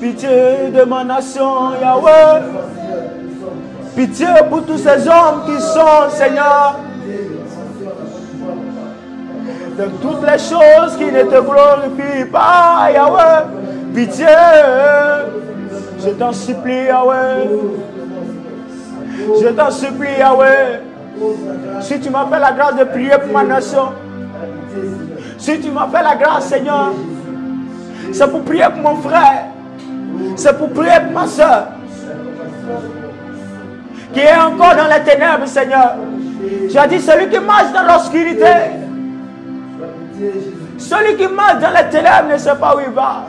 Pitié de ma nation, Yahweh. Pitié pour tous ces hommes qui sont, Seigneur, de toutes les choses qui ne te glorifient pas, Yahweh. Pitié, je t'en supplie, Yahweh. Je t'en supplie, Yahweh. Si tu m'as fait la grâce de prier pour ma nation, si tu m'as fait la grâce, Seigneur, c'est pour prier pour mon frère, c'est pour prier pour ma soeur, qui est encore dans les ténèbres, Seigneur. Tu as dit, celui qui marche dans l'obscurité, celui qui marche dans les ténèbres ne sait pas où il va,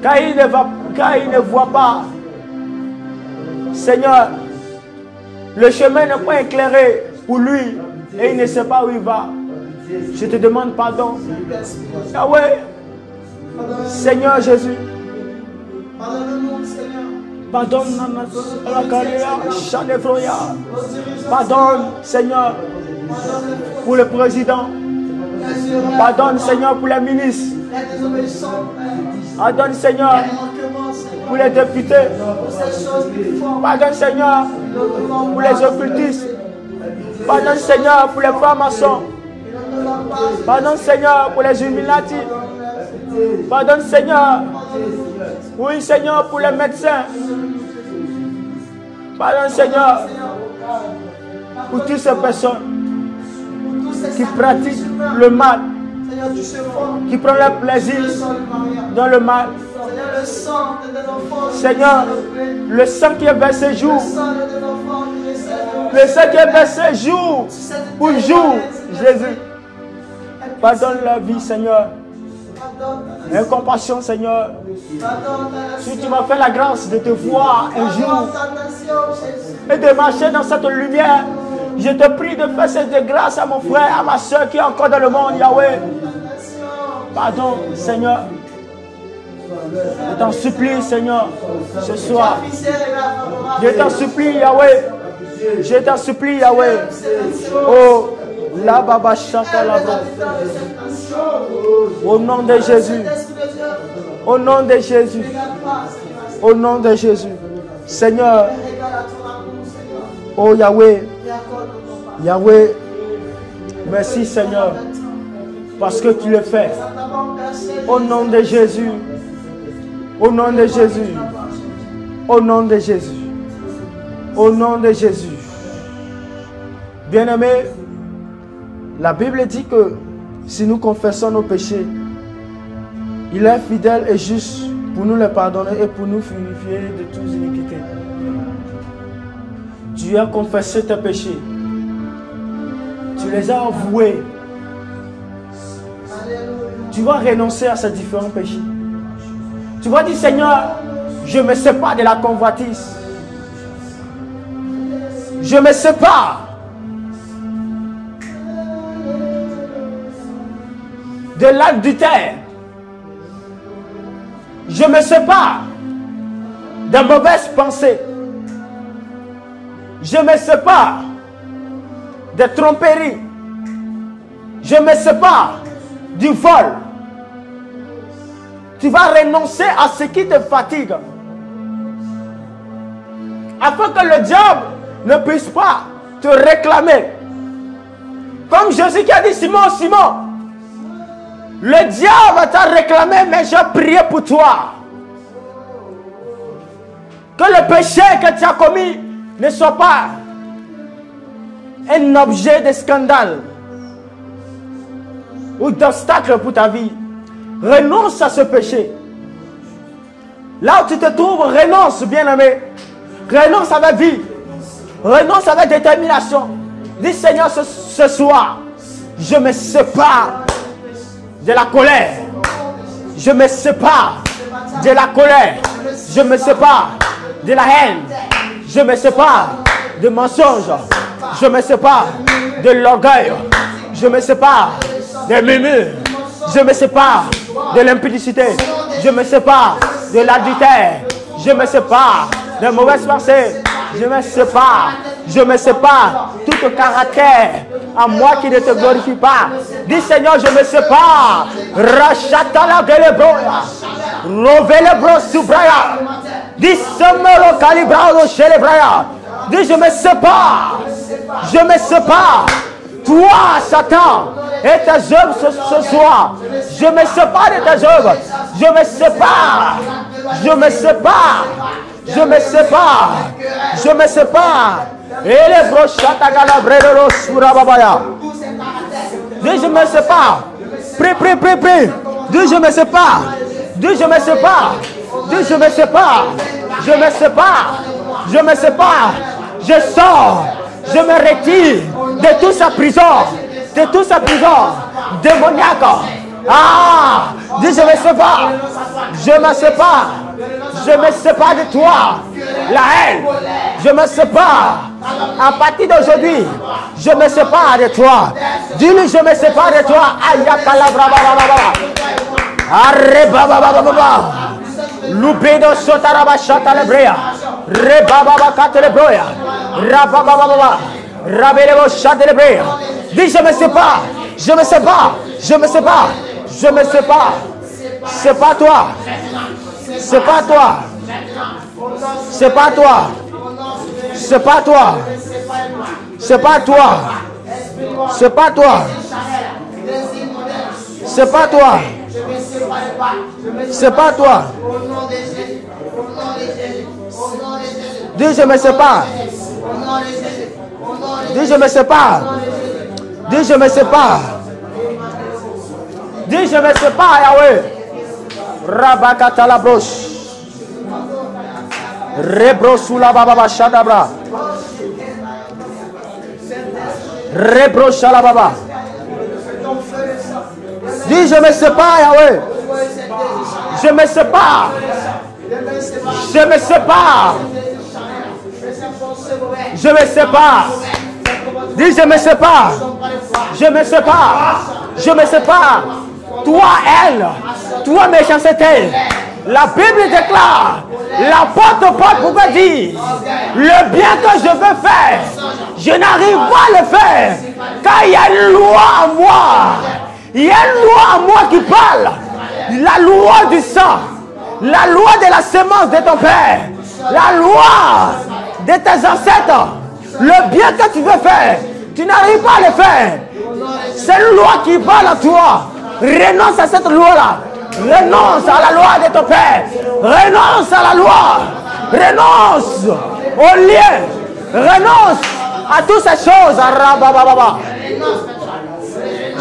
car il ne voit pas. Seigneur, le chemin n'est pas éclairé pour lui et il ne sait pas où il va. Je te demande pardon. Yahweh, Seigneur Jésus, pardonne pardonne, Seigneur, pour le président. Pardonne, Seigneur, pour les ministres. Pardonne, Seigneur, pour les députés. Pardonne, Seigneur, pour les occultistes. Pardonne, Seigneur, pour les francs-maçons. Pardonne, Seigneur, pour les Illuminati. Pardonne, Seigneur, oui, Seigneur, pour les médecins. Pardonne, Seigneur, pour toutes ces personnes qui pratiquent le mal, qui prennent leur plaisir dans le mal. Seigneur, le sang qui est versé jour, le sang qui est versé jour pour jour, Jésus, pardonne leur vie, Seigneur. Aie compassion, Seigneur. Si tu m'as fait la grâce de te voir un jour et de marcher dans cette lumière, je te prie de faire cette grâce à mon frère, à ma soeur qui est encore dans le monde, Yahweh. Pardon, Seigneur. Je t'en supplie, Seigneur, ce soir. Je t'en supplie, Yahweh. Je t'en supplie, Yahweh. Oh, la baba chanta la baba. Au nom de Jésus. Au nom de Jésus. Au nom de Jésus. Seigneur. Oh Yahweh. Yahweh. Merci Seigneur. Parce que tu le fais. Au nom de Jésus. Au nom de Jésus. Au nom de Jésus. Au nom de Jésus. Bien-aimés, la Bible dit que si nous confessons nos péchés, il est fidèle et juste pour nous les pardonner et pour nous purifier de toute iniquité. Tu as confessé tes péchés. Tu les as avoués. Tu vas renoncer à ces différents péchés. Tu vas dire, Seigneur, je me sépare de la convoitise. Je me sépare de l'adultère. Je me sépare de mauvaises pensées. Je me sépare de tromperies. Je me sépare du vol. Tu vas renoncer à ce qui te fatigue, afin que le diable ne puisse pas te réclamer. Comme Jésus qui a dit, Simon, Simon, le diable t'a réclamé, mais j'ai prié pour toi. Que le péché que tu as commis ne soit pas un objet de scandale ou d'obstacle pour ta vie. Renonce à ce péché. Là où tu te trouves, renonce, bien-aimé. Renonce avec vie. Renonce avec détermination. Dis, Seigneur, ce soir, je me sépare de la colère. Je me sépare de la colère. Je me sépare de la haine. Je me sépare de mensonges. Je me sépare de l'orgueil. Je me sépare des murmures. Je me sépare de l'impudicité. Je me sépare de l'adultère. Je me sépare de mauvaises pensées. Je me sépare. Je me sépare. Tout caractère en moi qui ne te glorifie pas. Dis Seigneur, je me sépare. Rachata la gelebroya. Rovelebro subraya. Dis semelo calibrado celebraya. Dis je me sépare. Je me sépare. Toi, Satan, et tes œuvres ce soir. Je me sépare de tes œuvres. Je me sépare. Je me sépare. Je me sépare. Je me sépare. Et les brochata galabreros surababaya. Dis je me sépare. Prie, prie, prie, prie. Dis je me sépare. Dis je me sépare. Dis je me sépare. Je me sépare. Je me sépare. Je sors. Je me retire de toute sa prison. De toute sa prison démoniaque. Ah, dis je me sépare. Je me sépare. Je me sépare de toi. La haine. Je me sépare. À partir d'aujourd'hui, je me sépare de toi. Dis-lui, je me sépare de toi. Arrebababababa. Lupido sotaraba shatalebrea. Rebababa katelebroya. Rababababa. Rabelebo shatalebrea. Dis, je me sépare. Je me sépare. Je me sépare. Je me sépare. C'est pas toi. C'est pas toi. C'est pas toi. C'est pas toi. C'est pas toi. C'est pas toi. C'est pas toi. C'est pas toi. Dis je me sépare. Dis je me sépare. Dis je me sépare. Dis je me sépare, Yahweh. Rabakata la broche. Rebrosula baba shadabra. Rebrosala baba. Dis je me sépare, Yahweh. Je me sépare. Je me sépare. Je me sépare. Dis je me sépare. Je me sépare. Je me sépare. Toi, elle. Toi, méchanceté. La Bible déclare, l'apôtre Paul pouvait dire, le bien que je veux faire, je n'arrive pas à le faire, car il y a une loi en moi. Il y a une loi en moi qui parle. La loi du sang, la loi de la semence de ton père, la loi de tes ancêtres. Le bien que tu veux faire, tu n'arrives pas à le faire. C'est une loi qui parle à toi. Renonce à cette loi-là. Renonce à la loi de ton père. Renonce à la loi. Renonce au lien. Renonce à toutes ces choses.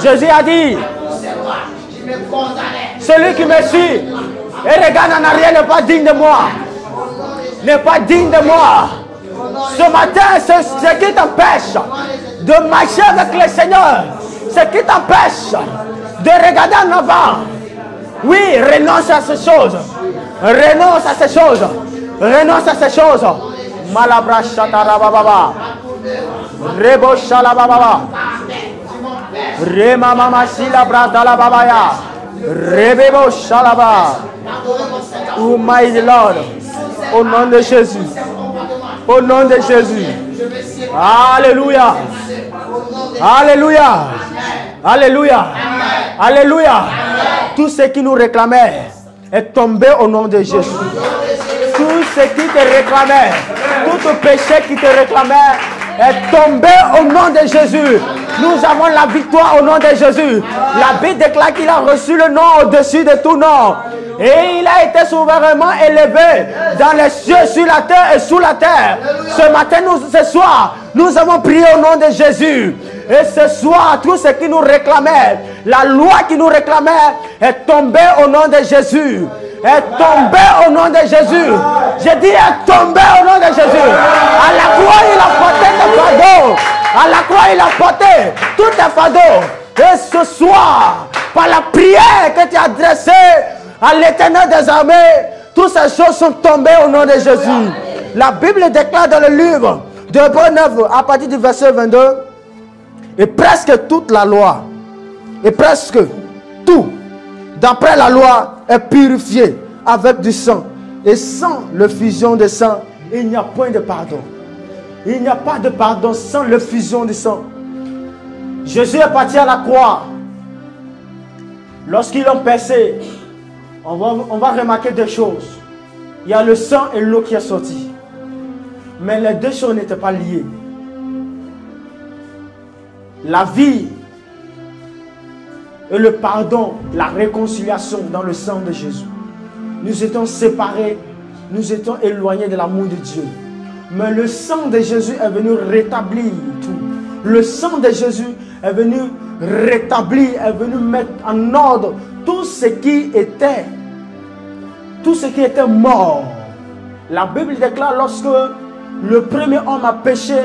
Jésus a dit, celui qui me suit et regarde en arrière n'est pas digne de moi. N'est pas digne de moi. Ce matin, ce qui t'empêche de marcher avec le Seigneur, ce qui t'empêche de regarder en avant. Oui, renonce à ces choses. Renonce à ces choses. Renonce à ces choses. Malabra shatarababa. Rebo shalababa. Rema mama silabra dalababaya. Rebebo shalaba. Oh my Lord. Au nom de Jésus. Au nom de Jésus. Alléluia. Alléluia. Alléluia. Alléluia. Tout ce qui nous réclamait est tombé au nom de Jésus. Tout ce qui te réclamait, tout péché qui te réclamait est tombé au nom de Jésus. Nous avons la victoire au nom de Jésus. La Bible déclare qu'il a reçu le nom au-dessus de tout nom. Et il a été souverainement élevé dans les cieux, sur la terre et sous la terre. Ce matin, ce soir, nous avons prié au nom de Jésus. Et ce soir, tout ce qui nous réclamait, la loi qui nous réclamait, est tombée au nom de Jésus. Est tombée au nom de Jésus. J'ai dit est tombée au nom de Jésus. À la croix, il a porté tes fardeaux. À la croix, il a porté tous tes fardeaux. Et ce soir, par la prière que tu as adressée à l'Éternel des armées, toutes ces choses sont tombées au nom de Jésus. La Bible déclare dans le livre de Hébreux 9, à partir du verset 22, et presque toute la loi, et presque tout, d'après la loi, est purifié avec du sang. Et sans l'effusion de sang, il n'y a point de pardon. Il n'y a pas de pardon sans l'effusion du sang. Jésus est parti à la croix. Lorsqu'ils l'ont percé, on va remarquer deux choses. Il y a le sang et l'eau qui est sorti. Mais les deux choses n'étaient pas liées. La vie et le pardon, la réconciliation dans le sang de Jésus. Nous étions séparés, nous étions éloignés de l'amour de Dieu. Mais le sang de Jésus est venu rétablir tout. Le sang de Jésus est venu rétablir, est venu mettre en ordre tout ce qui était mort. La Bible déclare lorsque le premier homme a péché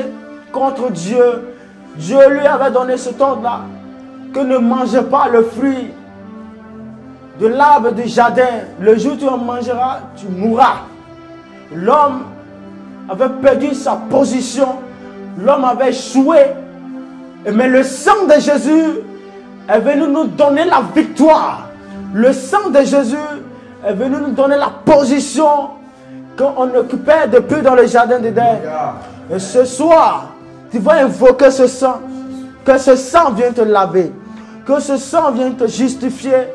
contre Dieu, Dieu lui avait donné cet ordre-là, que ne mange pas le fruit de l'arbre du jardin. Le jour où tu en mangeras, tu mourras. L'homme avait perdu sa position, l'homme avait échoué. Mais le sang de Jésus est venu nous donner la victoire. Le sang de Jésus est venu nous donner la position qu'on occupait depuis dans le jardin d'Éden. Et ce soir, tu vas invoquer ce sang. Que ce sang vienne te laver. Que ce sang vienne te justifier.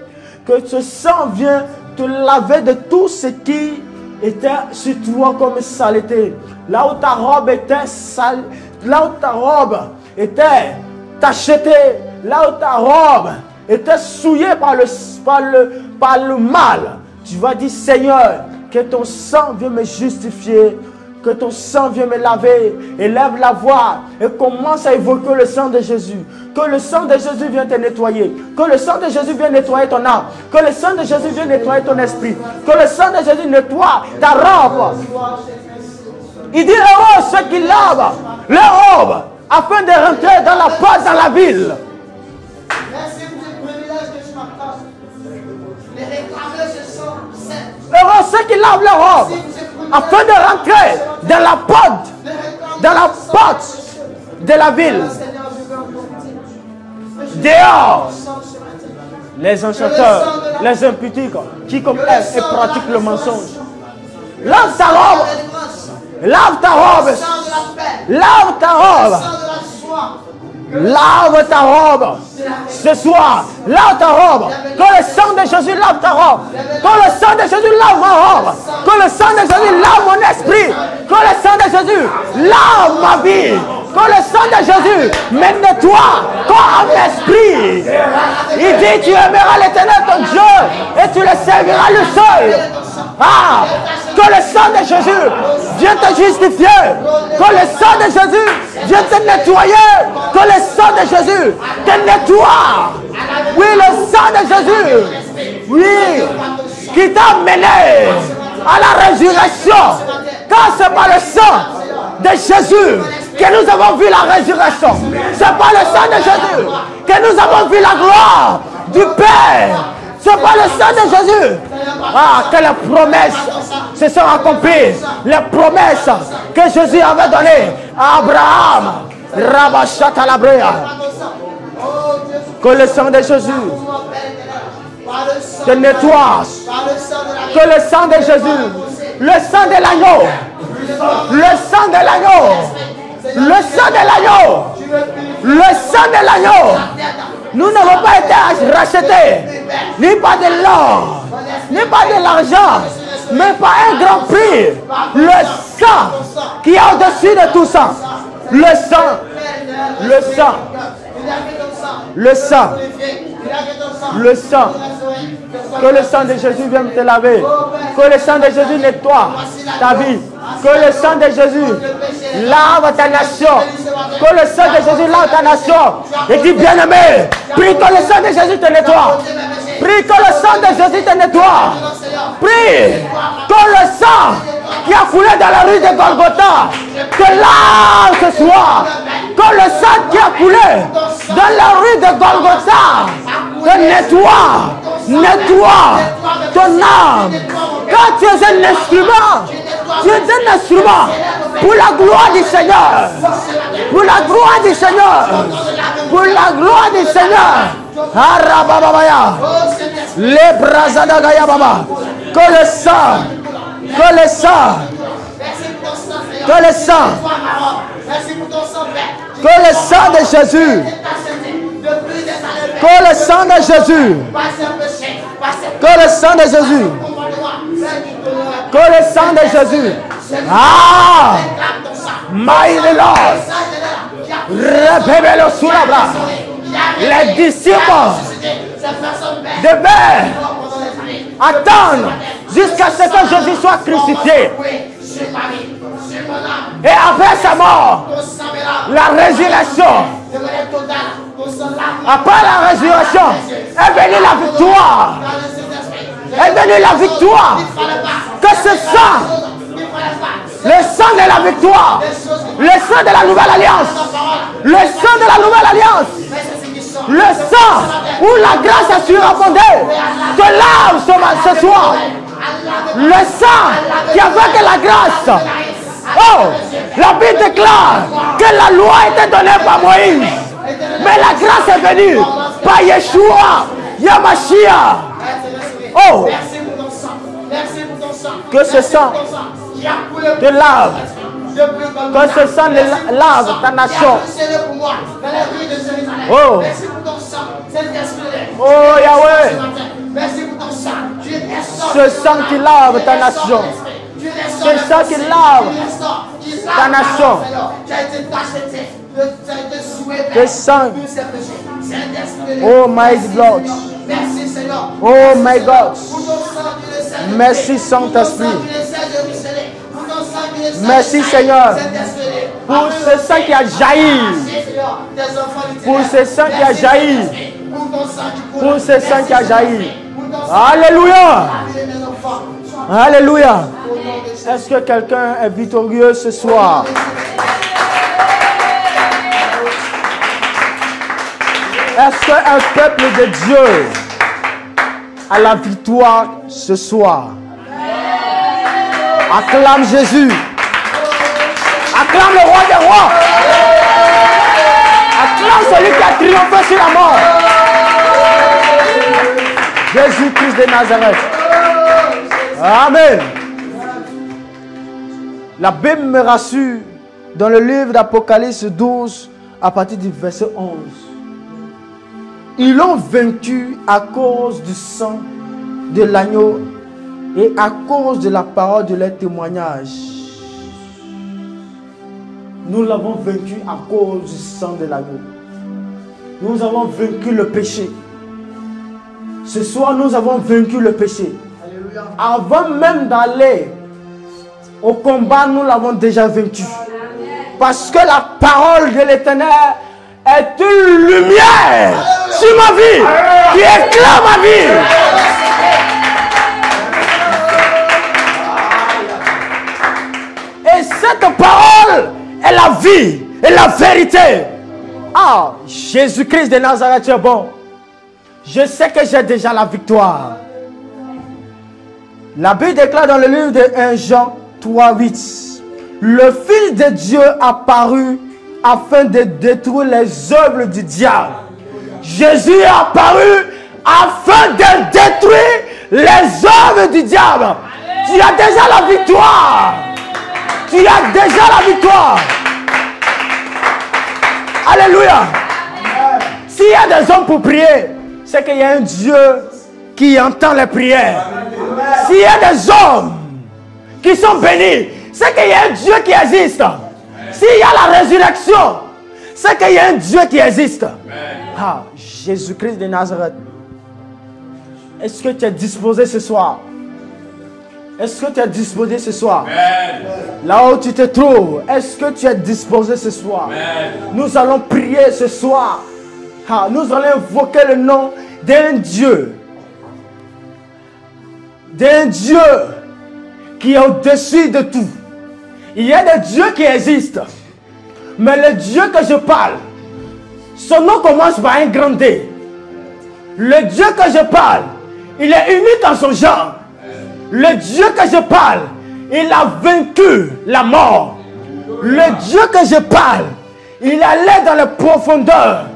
Que ce sang vienne te laver de tout ce qui était sur toi comme saleté. Là où ta robe était sale, là où ta robe était tachetée, là où ta robe était souillée par le mal, tu vas dire: Seigneur, que ton sang vienne me justifier, que ton sang vienne me laver. Élève la voix et commence à évoquer le sang de Jésus. Que le sang de Jésus vienne te nettoyer. Que le sang de Jésus vienne nettoyer ton âme. Que le sang de Jésus vienne nettoyer ton esprit. Que le sang de Jésus nettoie ta robe. Il dit: heureux ceux qui lavent leur robe afin de rentrer dans la paix dans la ville. Merci pour le privilège que tu m'accordes. Les réclamer ce sang saint. Heureux ceux qui lavent leur robe afin de rentrer dans la porte de la ville. Dehors, les enchanteurs, les impudiques, qui comme elles et pratiquent le mensonge. Lave ta robe. Lave ta robe. Lave ta robe. Lave ta robe. Ce soir, lave ta robe. Que le sang de Jésus lave ta robe. Que le sang de Jésus lave ma robe. Que le sang de Jésus lave mon esprit. Que le sang de Jésus lave ma vie. Que le sang de Jésus me nettoie comme esprit. Il dit: tu aimeras l'Éternel ton Dieu et tu le serviras le seul. Ah, que le sang de Jésus vienne te justifier. Que le sang de Jésus vienne te nettoyer. Que le sang de Jésus te nettoie. Oui, le sang de Jésus. Oui, qui t'a mené à la résurrection. Car c'est par le sang de Jésus que nous avons vu la résurrection. C'est par le sang de Jésus que nous avons vu la gloire du Père. C'est par le sang de Jésus que les promesses se sont accomplies. Les promesses que Jésus avait données à Abraham. Rabashata Labrea. Que le sang de Jésus te nettoie. Que le sang de Jésus, le sang de l'agneau, le sang de l'agneau, le sang de l'agneau, le sang de l'agneau. Nous n'avons pas été rachetés, ni par de l'or, ni par de l'argent, mais par un grand prix. Le sang qui est au-dessus de tout ça. Le sang, le sang, le sang, le sang. Que le sang de Jésus vienne te laver. Que le sang de Jésus nettoie ta vie. Que le sang de Jésus lave ta nation. Que le sang de Jésus lave ta nation. Et dis: bien-aimé, prie que le sang de Jésus te nettoie. Prie que le sang de Jésus te nettoie. Prie que le sang qui a coulé dans la rue de Golgotha te lave ce soir. Que le sang qui a coulé dans la rue de Golgotha te nettoie. Nettoie ton âme. Quand tu es un instrument, tu es un instrument pour la gloire du Seigneur. Pour la gloire du Seigneur. Pour la gloire du Seigneur. Arababaya. Les brazadagaya baba. Que le sang. Que le sang. Que le sang. Merci pour ton sang, Père. Que le sang de Jésus. Que le sang de Jésus. Que le sang de Jésus. Que le sang de Jésus. Ah! My Lord. Rebelle sous la bras. Les disciples devaient attendre jusqu'à ce que Jésus soit crucifié. Et après sa mort, la résurrection. Après la résurrection, est venue la victoire. Est venue la victoire. Que ce sang, le sang de la victoire, le sang de la nouvelle alliance, le sang de la nouvelle alliance, le sang où la grâce a surabondé, te lave ce soir. Le sang qui avait que la grâce. Oh, la Bible déclare que la loi était donnée par Moïse. Mais la grâce est venue par Yeshua, Yamashia. Oh, que ce sang te lave. Que ce sang lave ta nation. Oh, oh Yahweh. Ce sang qui lave ta nation. Ce sang qui lave ta nation. Ce sang. Oh my blood. Oh my God. Merci Saint-Esprit. Merci Seigneur. Pour ce sang qui a jailli. Pour ce sang qui a jailli. Pour ce sang qui a jailli. Alléluia. Alléluia. Est-ce que quelqu'un est victorieux ce soir? Est-ce qu'un peuple de Dieu a la victoire ce soir? Acclame Jésus. Acclame le roi des rois. Acclame celui qui a triomphé sur la mort. Jésus-Christ de Nazareth. Amen. La Bible me rassure dans le livre d'Apocalypse 12 à partir du verset 11. Ils l'ont vaincu à cause du sang de l'agneau et à cause de la parole de leur témoignage. Nous l'avons vaincu à cause du sang de l'agneau. Nous avons vaincu le péché. Ce soir, nous avons vaincu le péché. Alléluia. Avant même d'aller au combat, nous l'avons déjà vaincu. Parce que la parole de l'Éternel est une lumière sur ma vie, qui éclaire ma vie. Et cette parole est la vie et la vérité. Ah, Jésus-Christ de Nazareth est bon. Je sais que j'ai déjà la victoire. La Bible déclare dans le livre de 1 Jean 3:8. Le Fils de Dieu apparu afin de détruire les œuvres du diable. Jésus est apparu afin de détruire les œuvres du diable. Tu as déjà la victoire. Tu as déjà la victoire. Alléluia. S'il y a des hommes pour prier, c'est qu'il y a un Dieu qui entend les prières. S'il y a des hommes qui sont bénis, c'est qu'il y a un Dieu qui existe. S'il y a la résurrection, c'est qu'il y a un Dieu qui existe. Ah, Jésus-Christ de Nazareth. Est-ce que tu es disposé ce soir? Est-ce que tu es disposé ce soir? Là où tu te trouves, est-ce que tu es disposé ce soir? Nous allons prier ce soir. Ah, nous allons invoquer le nom d'un Dieu. D'un Dieu qui est au-dessus de tout. Il y a des dieux qui existent. Mais le Dieu que je parle, son nom commence par un grand D. Le Dieu que je parle, il est unique en son genre. Le Dieu que je parle, il a vaincu la mort. Le Dieu que je parle, il allait dans les profondeurs.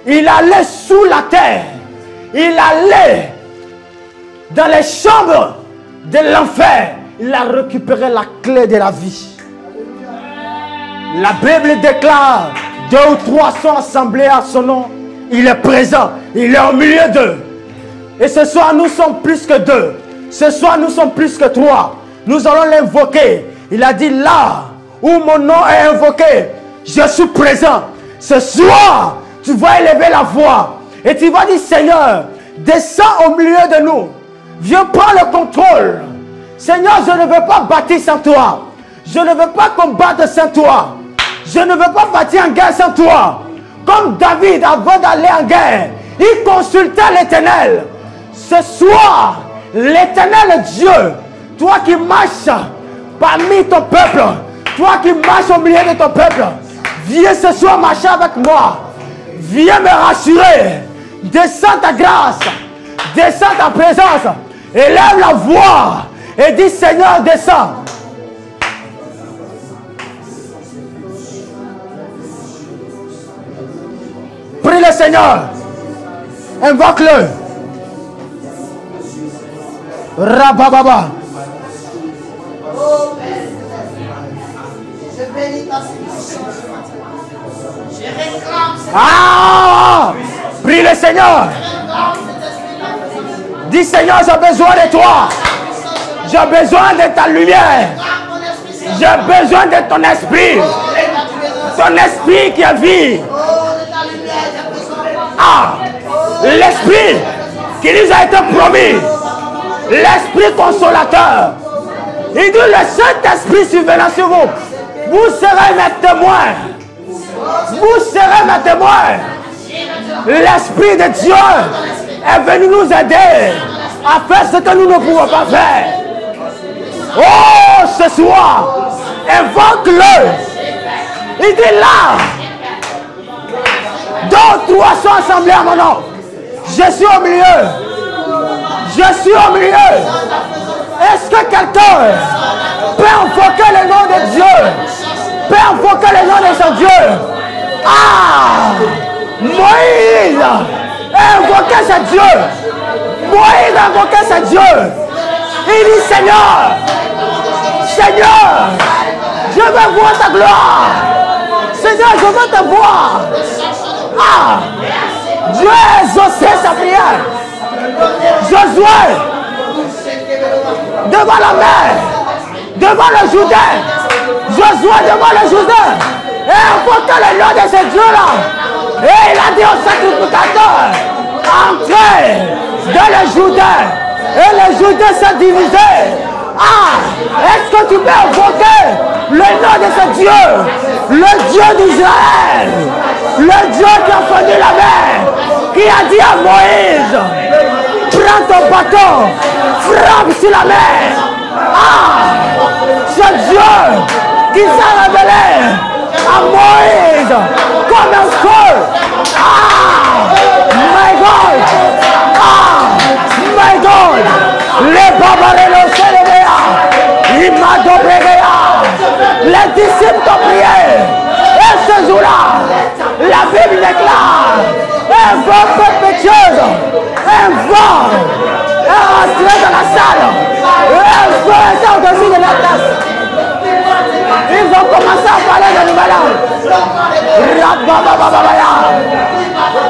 Il allait sous la terre. Il allait dans les chambres de l'enfer. Il a récupéré la clé de la vie. La Bible déclare, 2 ou 3 sont assemblés à son nom. Il est présent, il est au milieu d'eux. Et ce soir, nous sommes plus que 2. Ce soir, nous sommes plus que 3. Nous allons l'invoquer. Il a dit, là où mon nom est invoqué, je suis présent. Ce soir, tu vas élever la voix. Et tu vas dire, Seigneur, descends au milieu de nous. Viens prendre le contrôle. Seigneur, je ne veux pas bâtir sans toi. Je ne veux pas combattre sans toi. Je ne veux pas bâtir en guerre sans toi. Comme David, avant d'aller en guerre, il consultait l'Éternel. Ce soir, l'Éternel Dieu, toi qui marches parmi ton peuple, toi qui marches au milieu de ton peuple, viens ce soir marcher avec moi. Viens me rassurer. Descends ta grâce. Descends ta présence. Élève la voix et dis, Seigneur, descends. Prie le Seigneur. Invoque-le. Rabababa. Oh Père, je bénis ta puissance. Je réclame cette Ah! Prie le Seigneur. Dis, Seigneur, j'ai besoin de toi. J'ai besoin de ta lumière. J'ai besoin de ton esprit. Ton esprit qui a vie. Ah! L'esprit qui nous a été promis. L'esprit consolateur. Il dit, le Saint-Esprit survenant sur vous. Vous serez mes témoins. Vous serez mes témoins. L'Esprit de Dieu est venu nous aider à faire ce que nous ne pouvons pas faire. Oh, ce soir, invoque-le. Il dit là, 2 ou 3 sont assemblés à mon nom. Je suis au milieu. Je suis au milieu. Est-ce que quelqu'un peut invoquer le nom de Dieu? Peut invoquer le nom de son Dieu? Ah! Moïse invoquait ce Dieu. Moïse invoquait ce Dieu. Il dit, Seigneur, Seigneur, je veux voir ta gloire. Seigneur, je veux te voir. Ah! Dieu a exaucé sa prière. Josué, devant la mer, devant le Jourdain, Josué devant le Jourdain, et invoquait le nom de ce Dieu-là. Et il a dit au sacrificateur, entrez dans le Jourdain. Et le Jourdain s'est divisé. Ah, est-ce que tu peux invoquer le nom de ce Dieu? Le Dieu d'Israël. Le Dieu qui a fondu la mer. Qui a dit à Moïse, prends ton bâton, frappe sur la mer. Ah, ce Dieu qui s'est révélé à Moïse comme un feu. Ah, my God. Ah, my God. Les babarellos se levaient. Il m'a dobrégué. Les disciples ont prié. Et ce jour-là, la Bible déclare un vent perpétueux, un vent est rentré dans la salle. Un vent est au-dessus de la place. Ils ont commencé à parler de nouvelles langues.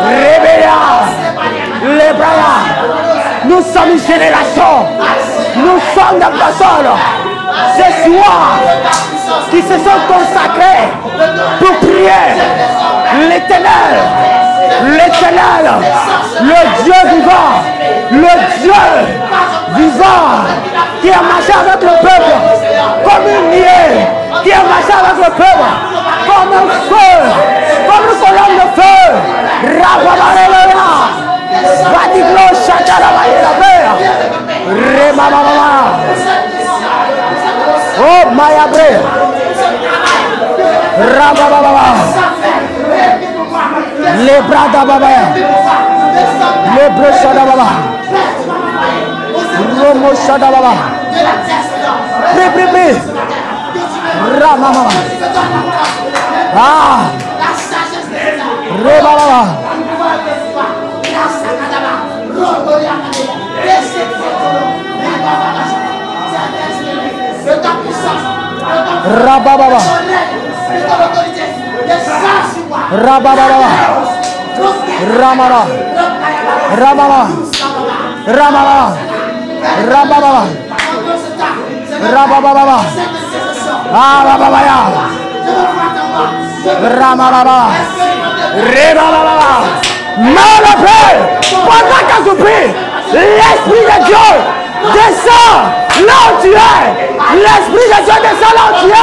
Rébélia, Lébraya. Nous sommes une génération. Nous sommes des personnes ce soir qui se sont consacrés pour prier l'Éternel. L'Éternel, le Dieu vivant, le Dieu vivant qui a marché avec le peuple comme une nuée, qui a marché avec le peuple comme un feu, comme une colonne de feu. Rababareloya, Vadiglo Chatarabaye, Remamama, oh Mayabre, Rabababa. Les bras d'Ababa, les bras d'Ababa, Romo Shadababa, Pri, Ramama, ah, Rebaba, Rababa, Rabababa. Ramaba. Rababa. Rababa. Rababa. Rababa. Rababaya. Ramababa. Rebababa. Malapé. Pendant que tu pries, l'Esprit de Dieu descend là où tu es. L'Esprit de Dieu descend là où tu es.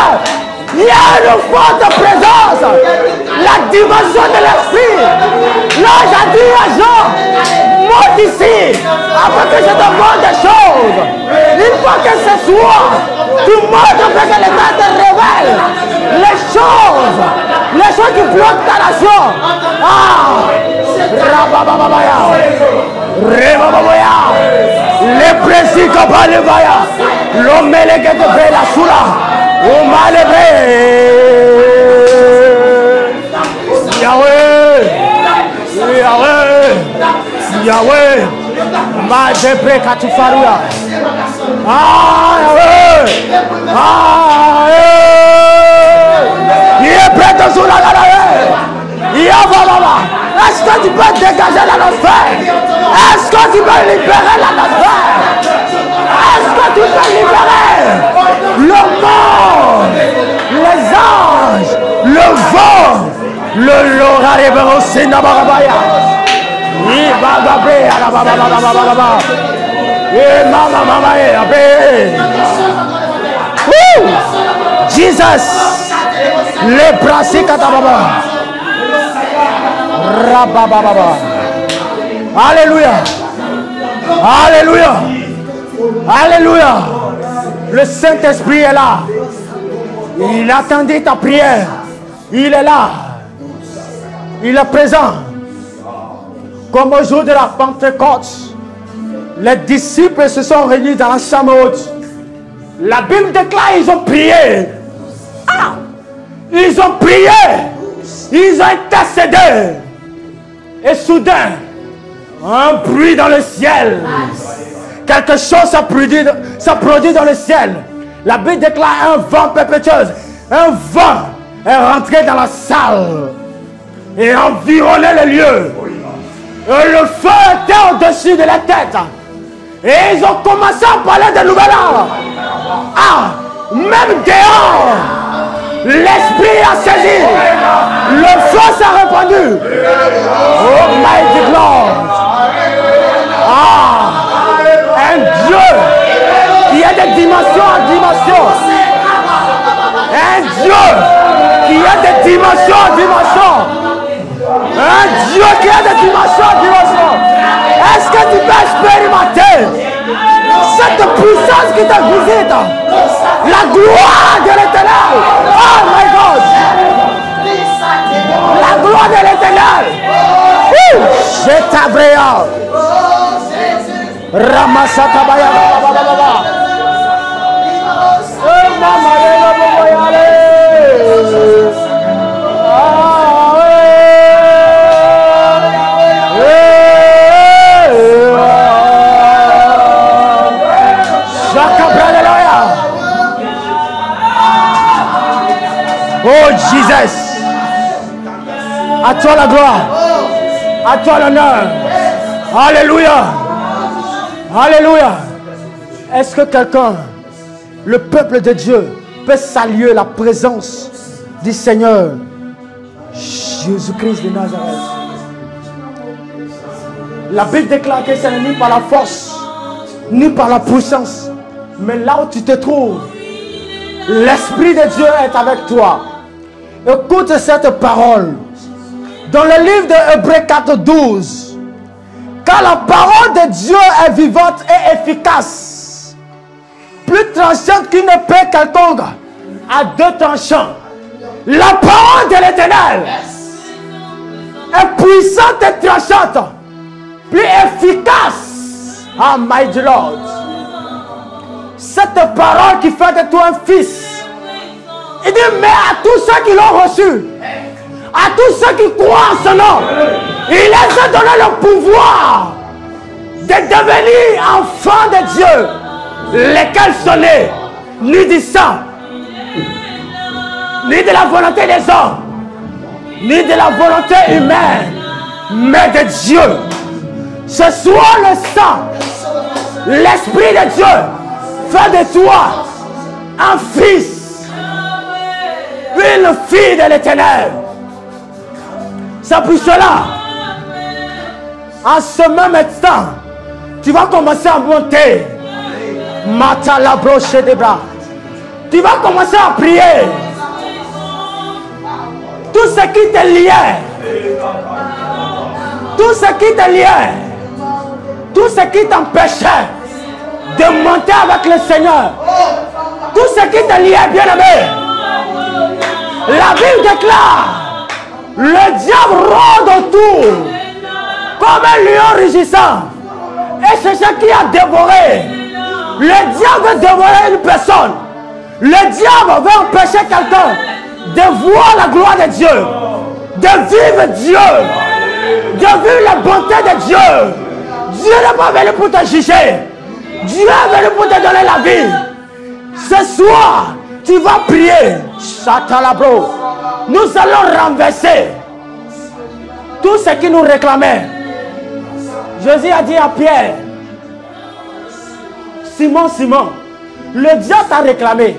Il y a une forte présence. La dimension de l'Esprit. Là, j'ai dit à Jean, monte ici, afin que je te montre des choses. Une fois que ce soit, tu montres afin que l'État te révèle les choses qui bloquent ta nation. Ah, Rabababaya, Rebababaya, les précis comme Balebaya, l'homme les gars de la soula. Oh malheureux Yahweh Yahweh Yahweh Majebre Katufaria Yahweh Il est prêt de sous la galerie Yahweh. Est-ce que tu peux dégager l'atmosphère? Est-ce que tu peux libérer l'atmosphère? Est-ce que tu peux libérer le monde, les anges, le vent, le lora révérend Sénabarabaya. Jesus, le brassi katababa. Rabababa. Alléluia. Alléluia. Alléluia. Le Saint-Esprit est là. Il attendait ta prière. Il est là. Il est présent. Comme au jour de la Pentecôte, les disciples se sont réunis dans la chambre haute. La Bible déclare ils ont prié. Ils ont prié. Ils ont intercédé. Et soudain, un bruit dans le ciel. Quelque chose s'est produit dans le ciel. La Bible déclare un vent perpétuel. Un vent est rentré dans la salle et environné le lieu. Et le feu était au-dessus de la tête. Et ils ont commencé à parler de nouvelles langues. Même dehors, l'Esprit a saisi. Le feu s'est répandu. Oh mighty Lord. Un Dieu qui a des dimensions en dimension. Un Dieu qui a des dimensions en dimension. Un Dieu qui a des dimensions en dimension. Est-ce que tu peux expérimenter cette puissance qui te visite? La gloire de l'Éternel. Oh my God. La gloire de l'Éternel. Je t'abréa. Ramasatabaya baba. Oh Jesus. À toi la gloire. À toi l'honneur. Alléluia. Alléluia. Est-ce que quelqu'un, le peuple de Dieu, peut saluer la présence du Seigneur Jésus-Christ de Nazareth? La Bible déclare que ce n'est ni par la force, ni par la puissance, mais là où tu te trouves, l'Esprit de Dieu est avec toi. Écoute cette parole. Dans le livre de Hébreux 4:12. Car la parole de Dieu est vivante et efficace, plus tranchante qu'une épée quelconque, à deux tranchants. La parole de l'Éternel est puissante et tranchante, plus efficace. Ah, my Lord. Cette parole qui fait de toi un fils. Il dit, mais à tous ceux qui l'ont reçu, à tous ceux qui croient en son nom, il les a donné le pouvoir de devenir enfants de Dieu, lesquels sont nés ni du sang, ni de la volonté des hommes, ni de la volonté humaine, mais de Dieu. Ce soit le sang, l'Esprit de Dieu fait de toi un fils, une fille de l'Éternel. C'est pour cela, en ce même instant, tu vas commencer à monter. Mata la broche des bras. Tu vas commencer à prier. Tout ce qui te liait, tout ce qui te liait, tout ce qui t'empêchait de monter avec le Seigneur, tout ce qui te liait, bien-aimé, la Bible déclare, le diable rôde autour comme un lion rugissant, et c'est ce qui a dévoré. Le diable veut dévorer une personne. Le diable veut empêcher quelqu'un de voir la gloire de Dieu, de vivre Dieu, de vivre la bonté de Dieu. Dieu n'est pas venu pour te juger. Dieu est venu pour te donner la vie. Ce soir, tu vas prier. Chatalabro. Nous allons renverser tout ce qui nous réclamait. Jésus a dit à Pierre, Simon, Simon, le diable t'a réclamé.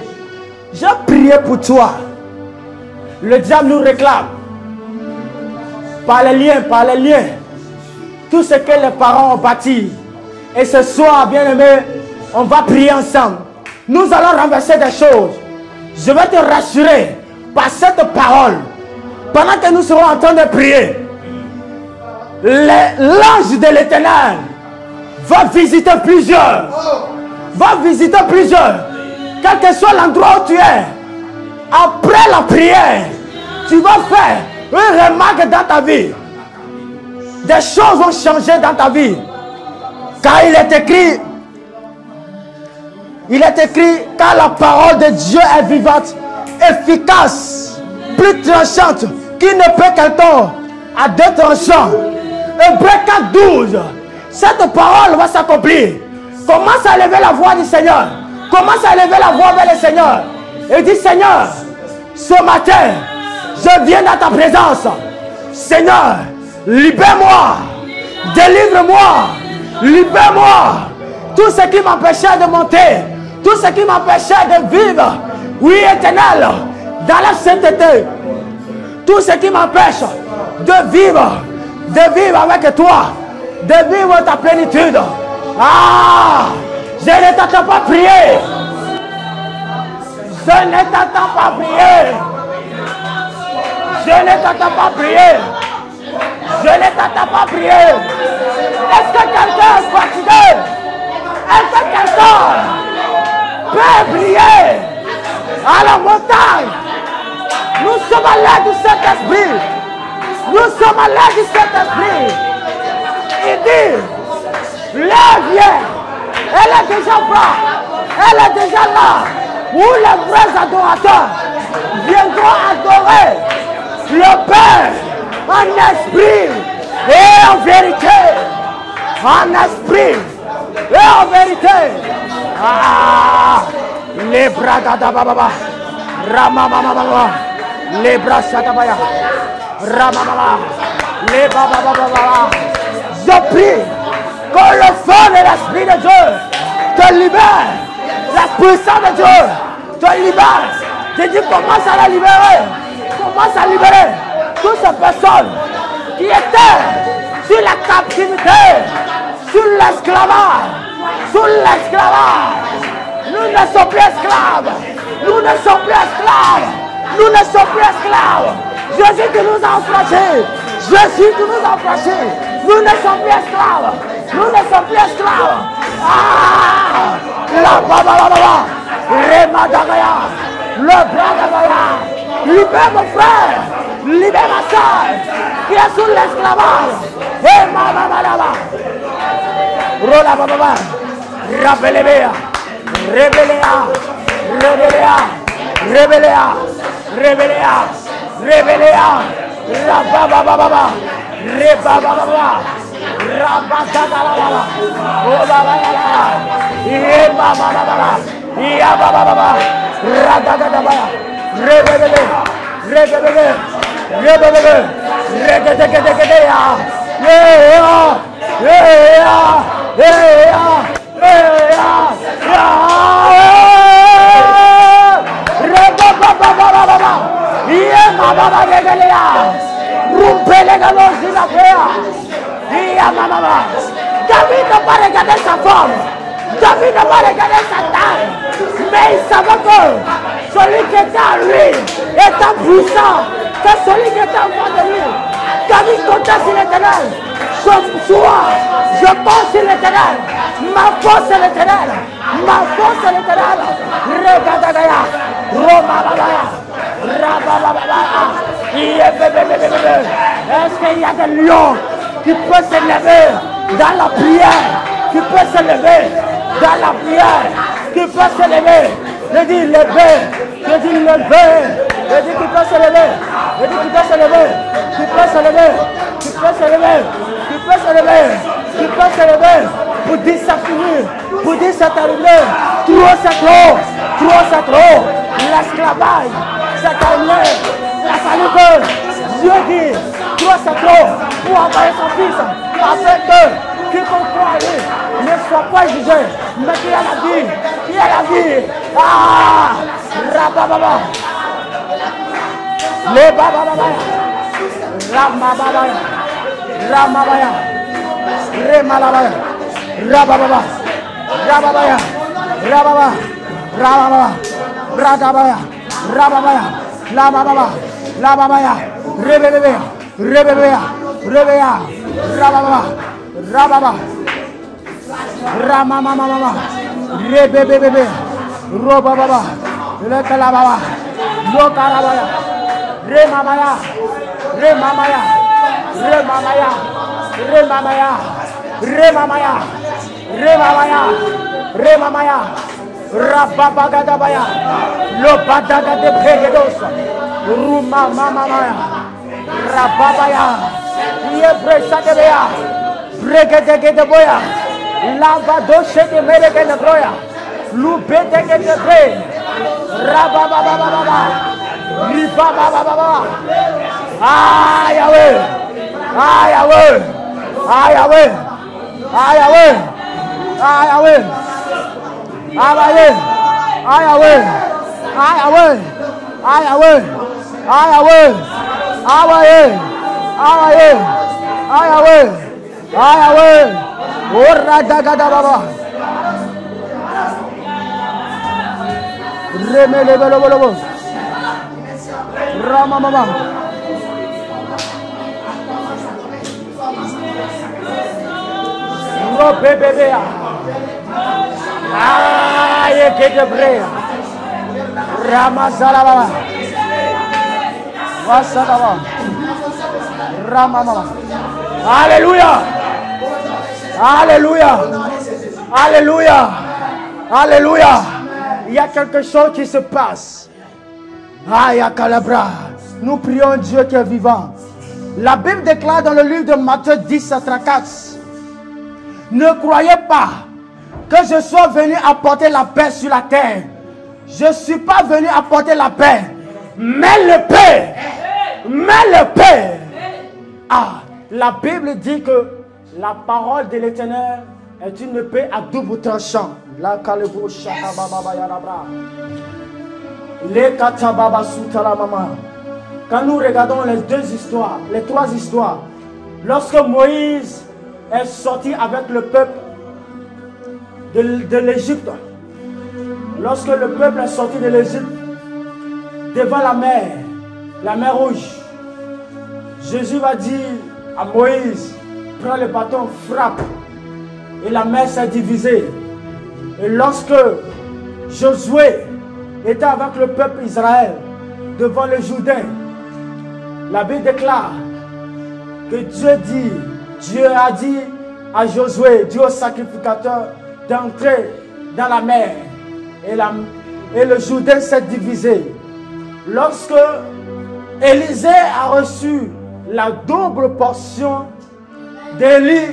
J'ai prié pour toi. Le diable nous réclame. Par les liens, tout ce que les parents ont bâti. Et ce soir, bien-aimé, on va prier ensemble. Nous allons renverser des choses. Je vais te rassurer par cette parole. Pendant que nous serons en train de prier, l'ange de l'Éternel va visiter plusieurs. Quel que soit l'endroit où tu es, après la prière, tu vas faire une remarque dans ta vie. Des choses vont changer dans ta vie. Car il est écrit, car la parole de Dieu est vivante, efficace, plus tranchante, qui ne peut qu'elle tombe à deux tranchants. Hébreux 4:12. Cette parole va s'accomplir. Commence à élever la voix du Seigneur. Commence à élever la voix vers le Seigneur. Et dis, Seigneur, ce matin, je viens dans ta présence. Seigneur, libère-moi. Délivre-moi. Libère-moi. Tout ce qui m'empêchait de monter. Tout ce qui m'empêchait de vivre. Oui, Éternel, dans la sainteté. Tout ce qui m'empêche de vivre avec toi. De vivre ta plénitude. Ah, je ne t'entends pas prier. Je ne t'entends pas prier. Je ne t'entends pas prier. Je ne t'entends pas prier. Est-ce que quelqu'un est fatigué? Est-ce que quelqu'un peut prier à la montagne? Nous sommes à l'aide du Saint-Esprit. Nous sommes à l'aide du Saint-Esprit. Il dit, lève, viens. Elle est déjà là. Elle est déjà là. Où les vrais adorateurs viendront adorer le Père en esprit et en vérité. En esprit et en vérité. Ah, les bras d'Adababa. Ramamamama. Les bras Satabaya. Ramamama. Les babababa. Je prie que le feu de l'Esprit de Dieu te libère. La puissance de Dieu te libère. Je dis, commence à la libérer. Commence à libérer toutes ces personnes qui étaient sur la captivité, sur l'esclavage. Sur l'esclavage. Nous ne sommes plus esclaves. Nous ne sommes plus esclaves. Nous ne sommes plus esclaves. Jésus qui nous a affranchis. Jésus qui nous a affranchis. Nous ne sommes plus esclaves. Nous ne sommes plus esclaves. Ah! La baba. Remadagaya. Le bras d'Agaya. Libère mon frère. Libère ma soeur. Qui est sous l'esclavage. Et mama. Rola baba. Rabelebea. Rebelea. Rababa. Rebababa. Rabakadalala. Olalala. Rebababa. Yabababa. Radadadaba. Rebebe. David n'a pas regardé sa forme, David n'a pas regardé sa taille, mais il savait que celui qui était en lui était puissant, que celui qui était en face de lui. David comptait sur l'Éternel. Ce soir, je compte sur l'Éternel. Ma force est l'Éternel. Ma force est l'Éternel. Regadagaya, Romababaya, Rabababaya. Est-ce qu'il y a des lions qui peuvent se lever dans la prière, qui peuvent se lever dans la prière, qui peuvent se lever? Je dis lever, je dis lever, je dis qu'il peut se lever, je dis qu'il peut se lever, qu'il peut se lever, qu'il peut se lever, qu'il peut se lever, qu'il peut se lever, pour dire ça finit, pour dire ça terminé. Trop c'est trop, trop c'est trop, l'esclavage c'est terminé, la salive, Dieu dit, trop c'est trop, pour envoyer son fils, afin que quiconque croit en lui ne soit pas jugé, mais qu'il a la vie, qu'il a la vie. Ah, Rabababa, le Bababaya, Ramababaya, Ramabaya, Remalabaya, Rabababa, Rababaya, Rababa, Rababa, Radabaya, Rababaya, Labababa, Lababaya, Rebebea, Rebebea, Rebea, Rababa, Rababa, Ramamamama, Rebebebe, Robababa, Le Kalababa, Lokarabaya, Remamaya, Remamaya, Remamaya, Remamaya, Remamaya, Remamaya, Remamaya, Rababagadabaya, Lobadaga de Pregedos, Ruma Mamamaya, Rababaya, Yebresa de Bea, Bregede de Boya, Lavadoshe de Mereke de Broya, Lubete de Bre, Rababababa, Ribabababa, Ah Yahweh, Ah Yahweh, Ah Yahweh, Ah Yahweh, Ah Yahweh, Ah Yahweh, Ah Yahweh, Ah Yahweh, Ah Yahweh, Ah Yahweh, Ah Yahweh, Ah Yahweh, Ah Yahweh, Ah Yahweh, Ora Dagada Baba, Remele Bolobo, Rama Mama, Robe Bebea, Ah Yeke Brea, Rama Salaba, Wasalaba, Rama Mama. Alléluia, Alléluia, Alléluia, Alléluia. Il y a quelque chose qui se passe. Aïe, Calabra. Nous prions Dieu qui est vivant. La Bible déclare dans le livre de Matthieu 10 à 34. Ne croyez pas que je sois venu apporter la paix sur la terre. Je ne suis pas venu apporter la paix, mais le paix. Mais le paix. Ah, la Bible dit que la parole de l'Éternel est une paix à double tranchant. La kalebo shakababa yarabra. Les katababa sutala mama. Quand nous regardons les deux histoires, les trois histoires, lorsque Moïse est sorti avec le peuple de l'Égypte, lorsque le peuple est sorti de l'Égypte, devant la mer rouge, Jésus va dire à Moïse, prends le bâton, frappe, et la mer s'est divisée. Et lorsque Josué était avec le peuple Israël devant le Jourdain, la Bible déclare que Dieu a dit à Josué, Dieu au sacrificateur, d'entrer dans la mer. Et le Jourdain s'est divisé. Lorsque Élisée a reçu la double portion d'Élie,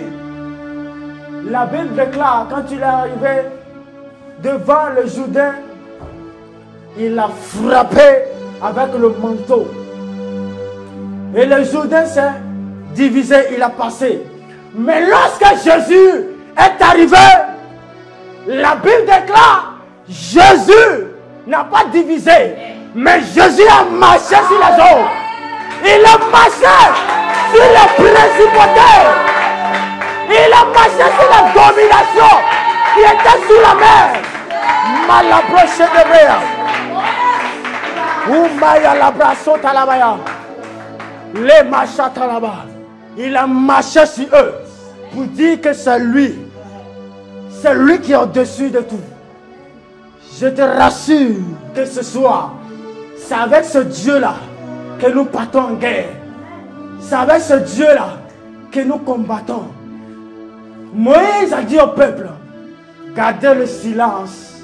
la Bible déclare, quand il est arrivé devant le Jourdain, il a frappé avec le manteau. Et le Jourdain s'est divisé, il a passé. Mais lorsque Jésus est arrivé, la Bible déclare, Jésus n'a pas divisé, mais Jésus a marché sur les eaux. Il a marché sur les principautés. Il a marché sur la domination qui était sous la mer. Malapproche de Béa. Oumaya labraso talabaya. Les machata là-bas. Il a marché sur eux pour dire que c'est lui qui est au-dessus de tout. Je te rassure que ce soir, c'est avec ce Dieu-là que nous partons en guerre. C'est avec ce Dieu-là que nous combattons. Moïse a dit au peuple, gardez le silence,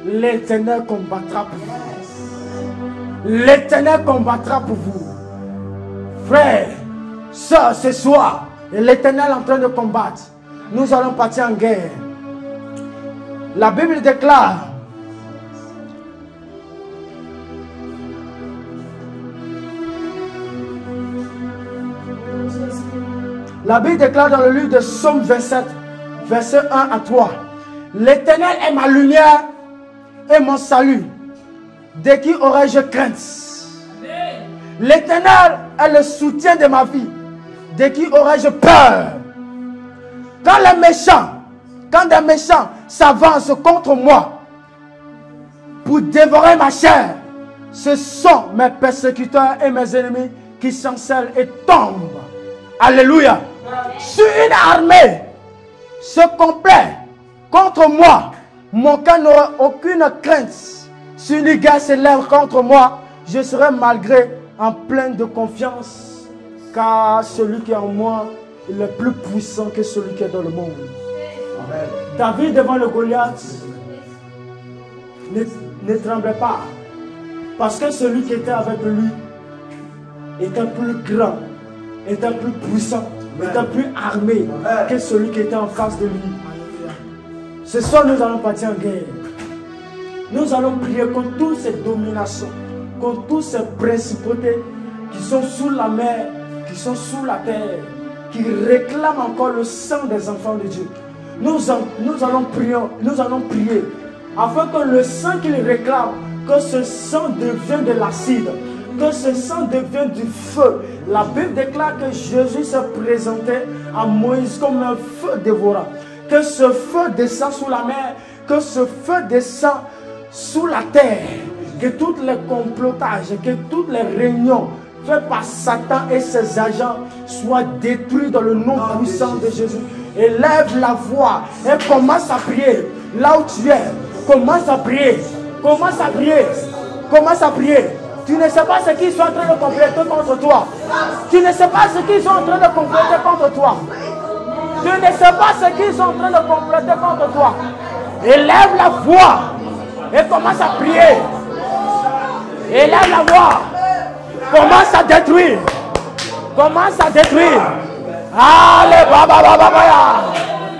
l'Éternel combattra pour vous. L'Éternel combattra pour vous. Frère, soeur, ce soir, l'Éternel est en train de combattre. Nous allons partir en guerre. La Bible déclare, la Bible déclare dans le livre de Psaume 27, verset 1 à 3. L'Éternel est ma lumière et mon salut. De qui aurais-je crainte? L'Éternel est le soutien de ma vie. De qui aurais-je peur? Quand des méchants s'avancent contre moi pour dévorer ma chair, ce sont mes persécuteurs et mes ennemis qui chancellent et tombent. Alléluia. Si une armée se complaît contre moi, mon cœur n'aura aucune crainte. Si une guerre se lève contre moi, je serai malgré en pleine de confiance, car celui qui est en moi il est plus puissant que celui qui est dans le monde. Amen. David devant le Goliath ne tremblait pas, parce que celui qui était avec lui était plus grand, était plus puissant, était plus armé que celui qui était en face de lui. Ce soir, nous allons partir en guerre. Nous allons prier contre toutes ces dominations, contre toutes ces principautés qui sont sous la mer, qui sont sous la terre, qui réclament encore le sang des enfants de Dieu. Nous allons prier afin que le sang qu'ils réclament, que ce sang devienne de l'acide, que ce sang devienne du feu. La Bible déclare que Jésus se présentait à Moïse comme un feu dévorant. Que ce feu descend sous la mer, que ce feu descend sous la terre, que tous les complotages, que toutes les réunions faites par Satan et ses agents soient détruits dans le nom puissant de Jésus. Élève la voix et commence à prier là où tu es. Commence à prier. Commence à prier. Commence à prier. Tu ne sais pas ce qu'ils sont en train de compléter contre toi. Tu ne sais pas ce qu'ils sont en train de compléter contre toi. Tu ne sais pas ce qu'ils sont en train de compléter contre toi. Élève la voix et commence à prier. Élève la voix. Commence à détruire. Commence à détruire. Allez, baba, baba, baba.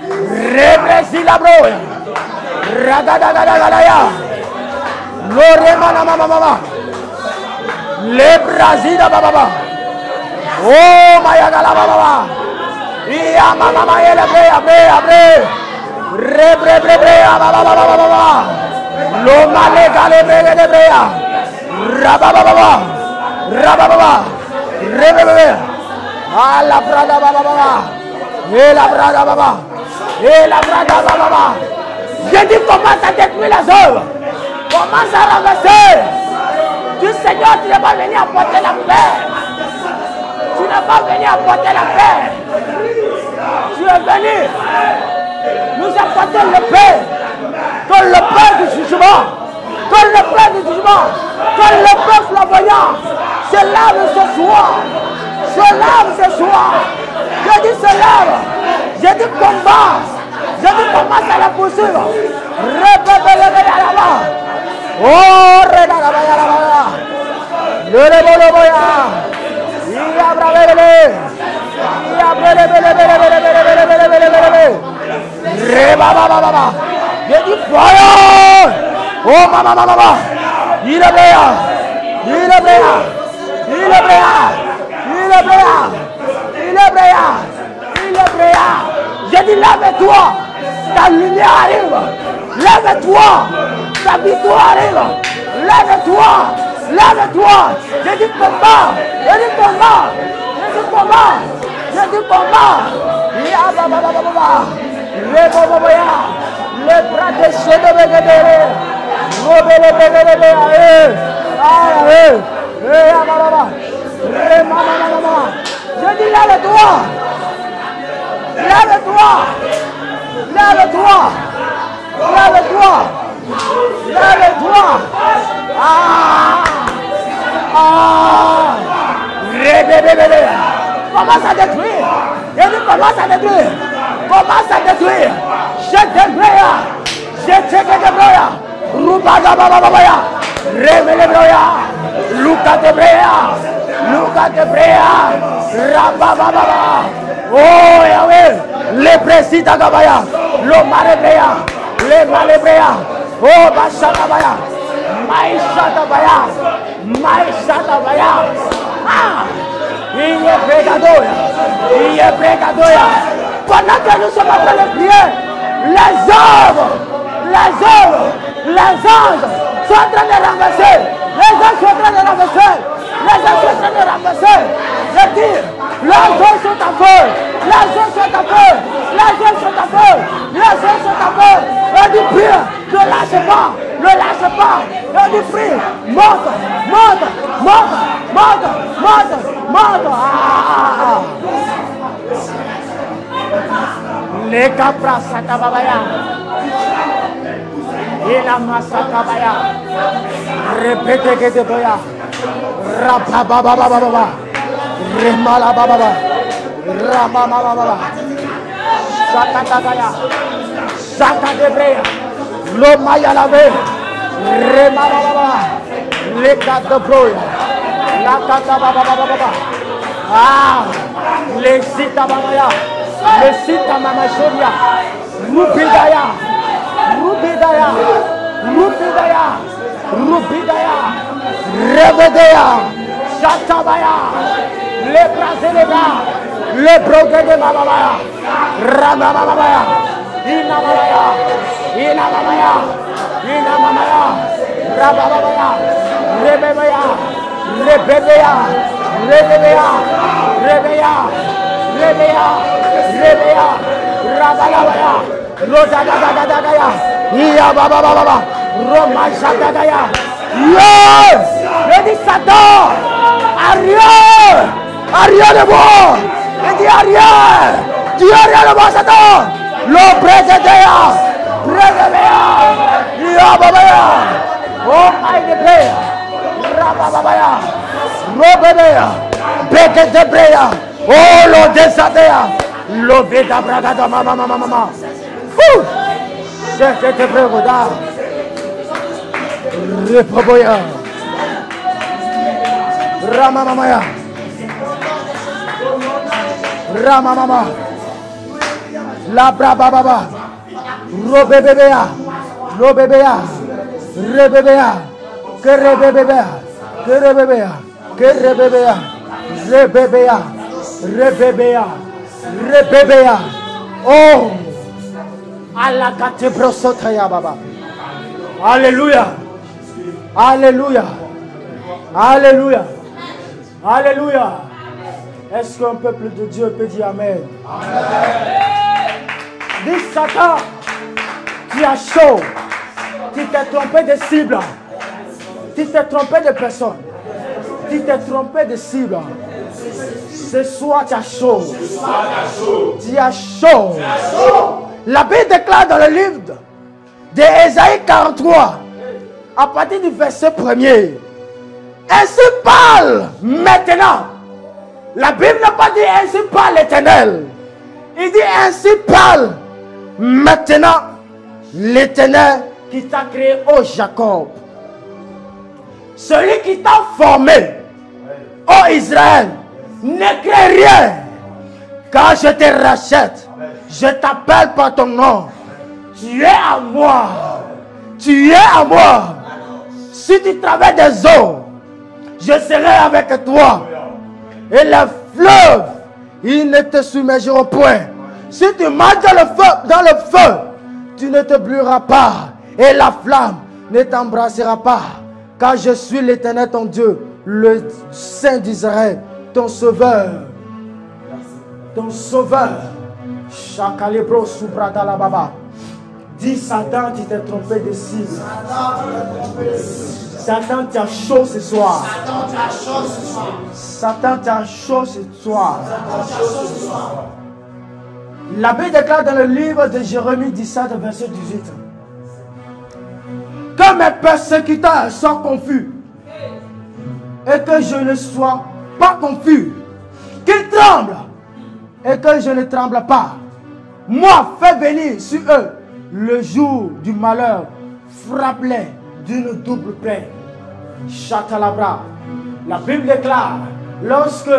Rebresi la broya. Ragadagadagadaya. Loremana mama mama. Le Brazil baba. Oh, mayagala baba. Ia mama mama ele abre. Rebre baba baba baba. Lo male gale de brea. Rababa baba. Rababa. Rebe. Ah la brada baba. Et la brada baba. Et la brada baba. Je dis commence à détruire les œuvres. Commence à ramasser. Du Seigneur, tu n'es pas venu apporter la paix. Tu n'es pas venu apporter la paix. Tu es venu nous apporter le paix. Que le paix du jugement. Que le paix du jugement. Que le paix flamboyant se lave ce soir. Se lave ce soir. Je dis se lave. Je dis combat. Je dis commence à la poursuivre. Répète là-bas. Oh, regarde là-bas. Le reboloboya. Il a bravé. Il a bravé. Rebaba. Je dis fire. Oh, mama. Il est bréa. Il est bréa. Il est bréa. Il est brillant. Il est brillant. Il est brillant. Je dis, lève-toi. Ta lumière arrive. Lève-toi. Ta victoire arrive. Lève-toi. Lève-toi. Je dis combat. Je dis combat. Je dis combat. Je dis combat. Les bras de ceux de Béguédéré. Je dis lève-toi. Lève-toi. Lève-toi. Lève-toi. Lève-toi. Commence à détruire. Je dis commence à détruire. Commence à détruire. Je détruis. Je détruis. Rubaga bababaya. Révélez broya. Luca de brea. Luca de brea. Rabababa. Oh Yahweh. Les présidents Gabaya. Le marebrea. Les malebrea. Oh Bashakabaya. Maïshatabaya. Maïshatabaya. Ah. Il est prégadoya. Il est prégadoya. Pendant que nous sommes en train de prier, les œuvres sont en train de renverser. Les œuvres sont en train de renverser. Les œuvres sont en train de renverser. Je dis, les œuvres sont en feu. Les œuvres sont en feu. Les œuvres sont en feu. Les œuvres sont en feu. Je dis, prie, ne lâche pas. Ne lâche pas. Je dis, prie, monte, monte, monte, monte, monte, monte. Les capras satabaya. Il a massacabaya. Répétez que de boya. Rapababababa. Remalababa. Ramamababa. Sakatagaya. Sakadebrea. Lomaya lave. Remalababa. Les quatre broya. La katababababa. Ah. Les sitababaya. Les sitamamachoria. Rupidaya. Rubidaya, Rubidaya, Rubidaya, Revedea, Chatabaya, les bras et les bras, les progrès de Babaya, Ramamabaya, Inamaya, Inamaya, Inamaya, Rababaya, Rebebea, Rebebea, Rebebea, Rebea, Rebea, Rebea, Rabalabaya. Rodagadagaya, Iya Baba Baba, Roma Shadagaya. Yes! Je dis Satan, arrière, arrière de moi. Je dis arrière, tu es arrière de moi Satan. Le président, Iya Babaya, oh my God, Rababaya, Robebea, Beke de Brea, oh lo desadea, lo veda bragada mama. C'est que te prévoda. Repoboya. Ramamamaya. Ramamama. La brababa. Robebea. Robebea. Rebebea. Que rebebea. Que rebebea. Que rebebea. Rebebea. Rebebea. Rebebea. Oh. Alléluia. Alléluia. Alléluia. Alléluia. Est-ce qu'un peuple de Dieu peut dire Amen? Dis Satan, tu as chaud. Tu t'es trompé de cible. Tu t'es trompé de personne. Tu t'es trompé de cible. Ce soir tu as chaud. Tu as chaud. La Bible déclare dans le livre d'Ésaïe 43, à partir du verset 1er, ainsi parle maintenant. La Bible n'a pas dit ainsi parle l'Éternel. Il dit ainsi parle maintenant l'Éternel qui t'a créé, ô Jacob. Celui qui t'a formé, ô Israël, ne crée rien, car je te rachète. Je t'appelle par ton nom. Tu es à moi. Tu es à moi. Si tu traverses des eaux, je serai avec toi. Et les fleuves, ils ne te submergeront point. Si tu marches dans le feu, tu ne te brûleras pas. Et la flamme ne t'embrassera pas. Car je suis l'Éternel ton Dieu, le Saint d'Israël, ton sauveur. Ton sauveur. Chakalebro subrada la baba. Dis Satan, tu t'es trompé de cible. Satan, tu as chaud ce soir. Satan, tu as chaud ce soir. La Bible déclare dans le livre de Jérémie 17, verset 18. Que mes persécuteurs soient confus et que je ne sois pas confus. Qu'ils tremblent et que je ne tremble pas. Moi, fais venir sur eux le jour du malheur. Frappe-les d'une double paix. Chatalabra. La Bible déclare, lorsque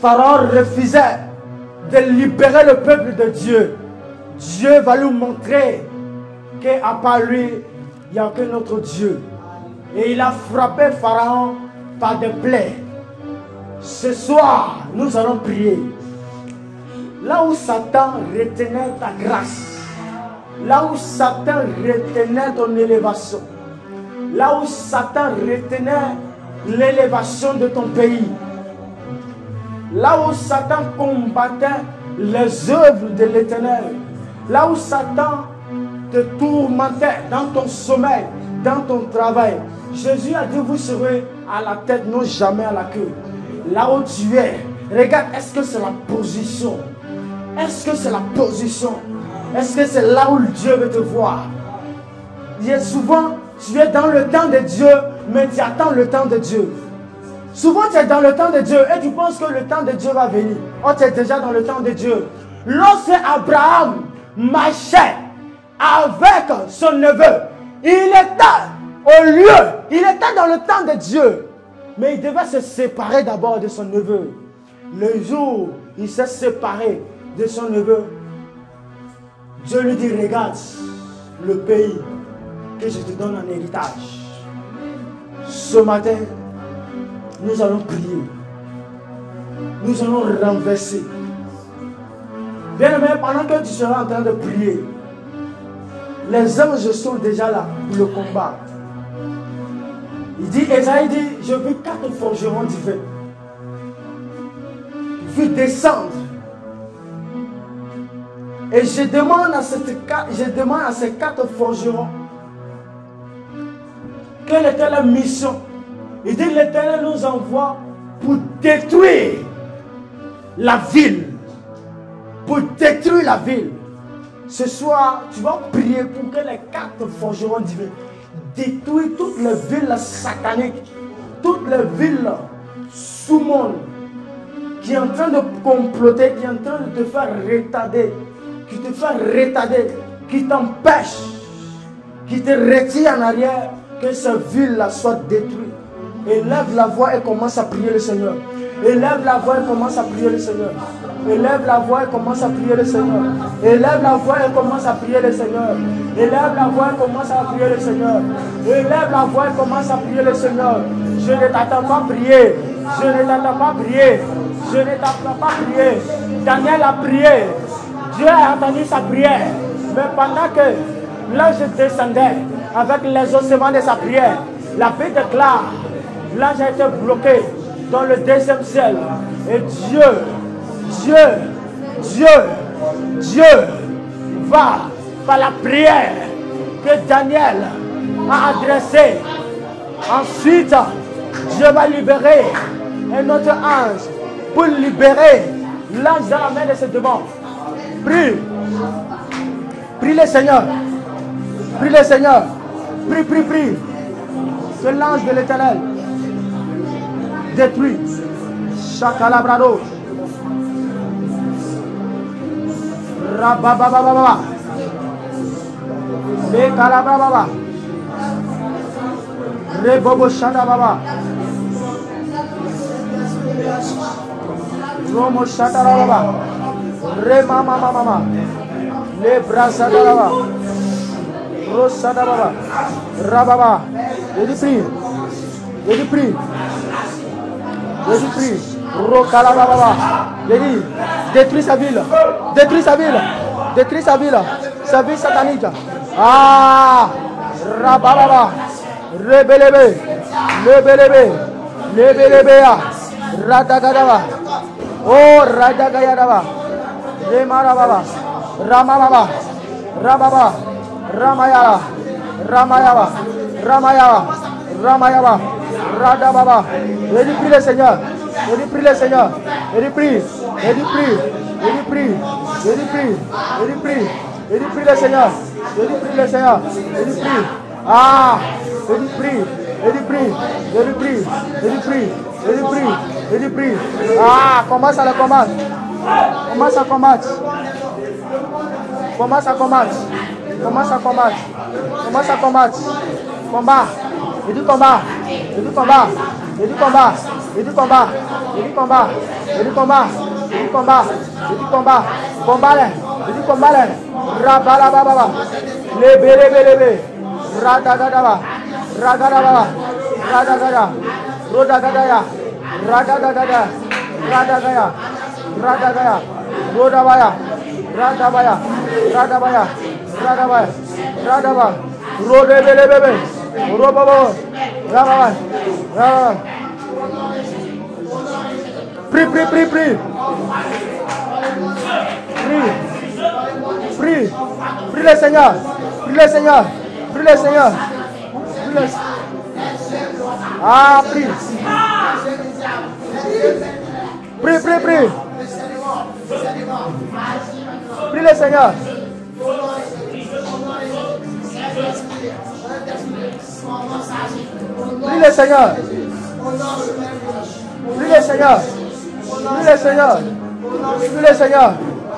Pharaon refusait de libérer le peuple de Dieu, Dieu va lui montrer qu'à part lui, il n'y a aucun autre Dieu. Et il a frappé Pharaon par des plaies. Ce soir, nous allons prier. Là où Satan retenait ta grâce, là où Satan retenait ton élévation, là où Satan retenait l'élévation de ton pays, là où Satan combattait les œuvres de l'Éternel, là où Satan te tourmentait dans ton sommeil, dans ton travail, Jésus a dit, vous serez à la tête, non jamais à la queue. Là où tu es, regarde, est-ce que c'est la position? Est-ce que c'est la position? Est-ce que c'est là où Dieu veut te voir? Souvent, tu es dans le temps de Dieu, mais tu attends le temps de Dieu. Souvent, tu es dans le temps de Dieu et tu penses que le temps de Dieu va venir. Oh, tu es déjà dans le temps de Dieu. Lorsque Abraham marchait avec son neveu, il était dans le temps de Dieu. Mais il devait se séparer d'abord de son neveu. Le jour où il s'est séparé de son neveu, Dieu lui dit, regarde le pays que je te donne en héritage. Ce matin, nous allons prier. Nous allons renverser. Bien aimé, pendant que tu seras en train de prier, les anges sont déjà là pour le combat. Il dit, Esaïe dit, je vis 4 forgerons divins. Vu descendre. Et je demande à ces 4 forgerons quelle était la mission. Il dit, l'Éternel nous envoie pour détruire la ville. Pour détruire la ville. Ce soir, tu vas prier pour que les 4 forgerons divins détruisent toutes les villes sataniques, toutes les villes sous-monde qui est en train de comploter, qui est en train de te faire retarder, qui t'empêche, qui te retire en arrière, que cette ville-là soit détruite. Élève la voix et commence à prier le Seigneur. Élève la voix et commence à prier le Seigneur. Élève la voix et commence à prier le Seigneur. Élève la voix et commence à prier le Seigneur. Élève la voix et commence à prier le Seigneur. Élève la voix et commence à prier le Seigneur. Je ne t'attends pas prier. Je ne t'attends pas prier. Je ne t'attends pas prier. Daniel a prié. Dieu a entendu sa prière. Mais pendant que l'ange descendait avec les ossements de sa prière, la paix déclare, l'ange a été bloqué dans le 2e ciel. Et Dieu va, par la prière que Daniel a adressée, ensuite Dieu va libérer un autre ange pour libérer l'ange dans la main de ce démon. Prie. Prie le Seigneur. Prie le Seigneur. Prie. Que l'ange de l'Éternel détruit. Chakalabrado. Rababababa. Bekalababa. Rebobo Shadababa. Romo Shadarababa. Remamamama. Le Brasadababa. Rosadababa. Rababa. Je dis prie. Rokalababa. J'ai dit, détruis sa ville. Détruis sa ville. Détruis sa ville. Sa ville satanique. Ah. Rabababa. Rebelebe. Lebelebe. Lebelebea. Radagadaba. Oh, Radagayadaba. Remarababa. Ramababa. Rababa. Ramayaba. Ramayaba. Ramayaba. Ramayaba. Radababa. Je dis prie le Seigneur. Je dis prie le Seigneur. Je dis prie. Je dis prie. Je dis prie. Je dis prie. Je dis prie. Je dis prie le Seigneur. Je dis prie le Seigneur. Je dis prie. Ah. Je dis prie. Je dis prie. Je dis prie. Je dis prie. Je dis prie. Je dis prie. Ah. Commence à le combattre. Commence à combattre. Commence à combattre. Commence à combattre. Commence à combattre. Combat. Je dis combat. Je dis combat. Je dis combat. Je dis combat. Je dis combat. Je dis combat. Je dis combat. Je dis combat. Combat là. Je dis combat là. Rabalababa. Lebelebelebe. Radagadaba. Ragadababa. Radagada. Rodagadaya. Radagada. Radagaya. Radagaya. Rodabaya. Radabaya. Radabaya. Radabaya. Radaba. Rodebelebebe. Robaba. Rababa. Rababa. Prie, prie, prie, prie. Prie. Prie. Prie le Seigneur. Prie le Seigneur. Prie le Seigneur. Prie le... Ah, prie. Prie, prie, prie. Prie le Seigneur. Prie le Seigneur. Prie le Seigneur. Prie le Seigneur. Prie le Seigneur.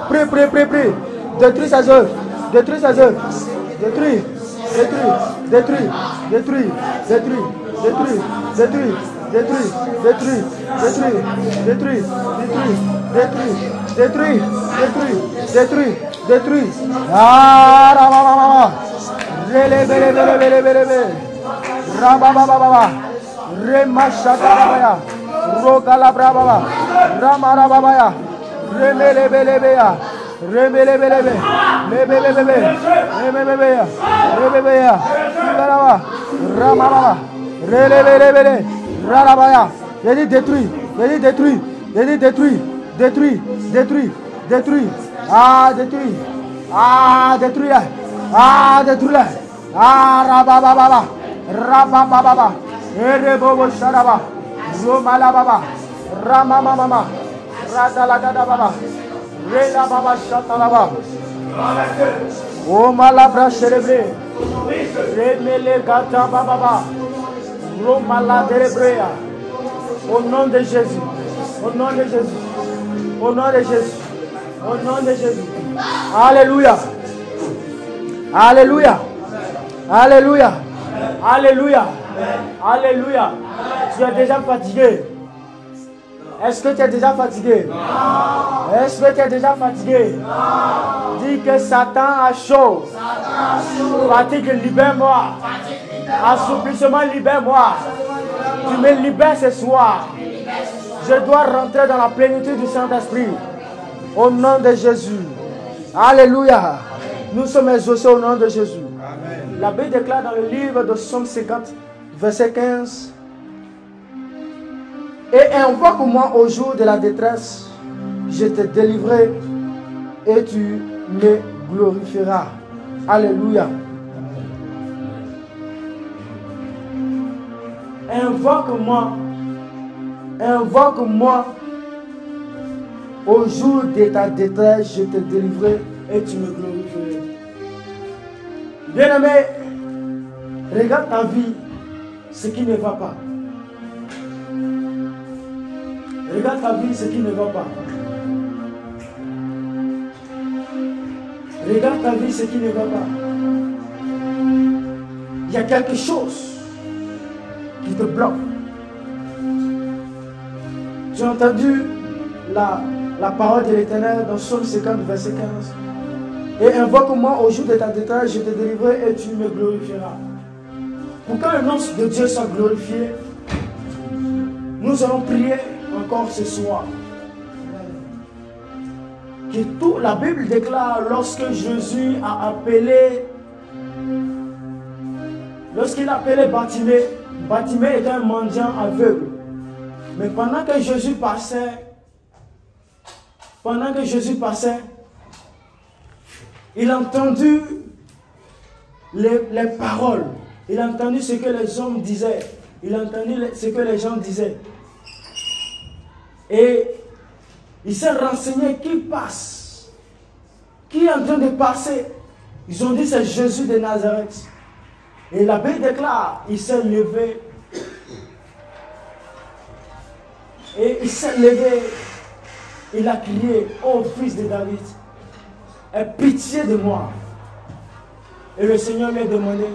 Prie, prie, prie, prie. Détruis ses œuvres. Détruis ses œuvres. Détruis. Détruis. Détruis. Détruis. Détruis. Détruis. Détruis. Détruis. Détruis. Détruis. Détruis. Détruis. Détruis. Détruis. Détruis. Détruis. Ah, rabababa. Relebelebelebelebe. Rabababa. Remashakarabaya. Rogalabrababa. Ramarababaya. Remelebelebea. Remelebelebe. Lebelebebe. Remelebea. Rebebea. Sigaraba. Ramababa. Relebelebele. Rarabaya. J'ai dit détruit. J'ai dit détruit. J'ai dit détruit. Détruit. Détruit. Détruit. Ah, détruit. Ah, détruit. Ah, détruit. Ah, rabababa. Rabababa. Erebobo sharaba. Romalababa. Ramamama. Radalagadababa. Rela baba shatalaba. O malabra célébré. Remele gata baba. Romala derebrea. Au nom de Jésus. Au nom de Jésus. Au nom de Jésus. Au nom de Jésus. Alléluia. Alléluia. Alléluia. Alléluia. Alléluia. Tu es déjà fatigué. Est-ce que tu es déjà fatigué? Est-ce que tu es déjà fatigué? Dis que Satan a chaud. Fatigue, libère-moi. Assouplissement, libère-moi. Tu me libères ce soir. Je dois rentrer dans la plénitude du Saint-Esprit. Au nom de Jésus. Alléluia. Nous sommes exaucés au nom de Jésus. Amen. La Bible déclare dans le livre de Psaume 50, verset 15. Et invoque-moi au jour de la détresse, je te délivrerai et tu me glorifieras. Alléluia. Invoque-moi. Invoque-moi au jour de ta détresse, je te délivrerai et tu me glorifieras. Bien-aimé, regarde ta vie, ce qui ne va pas. Regarde ta vie, ce qui ne va pas. Regarde ta vie, ce qui ne va pas. Il y a quelque chose qui te bloque. Tu as entendu la parole de l'Éternel dans Psaume 50, verset 15. Et invoque-moi au jour de ta détresse, je te délivrerai et tu me glorifieras. Pour que le nom de Dieu soit glorifié, nous allons prier encore ce soir. Que tout, la Bible déclare, lorsque Jésus a appelé, lorsqu'il a appelé Bartimée, Bartimée était un mendiant aveugle. Mais pendant que Jésus passait, il a entendu les paroles. Il a entendu ce que les hommes disaient. Il a entendu ce que les gens disaient. Et il s'est renseigné qui passe. Qui est en train de passer. Ils ont dit c'est Jésus de Nazareth. Et la Bible déclare, il s'est levé. Et il s'est levé. Il a crié, ô fils de David, aie pitié de moi. Et le Seigneur lui a demandé,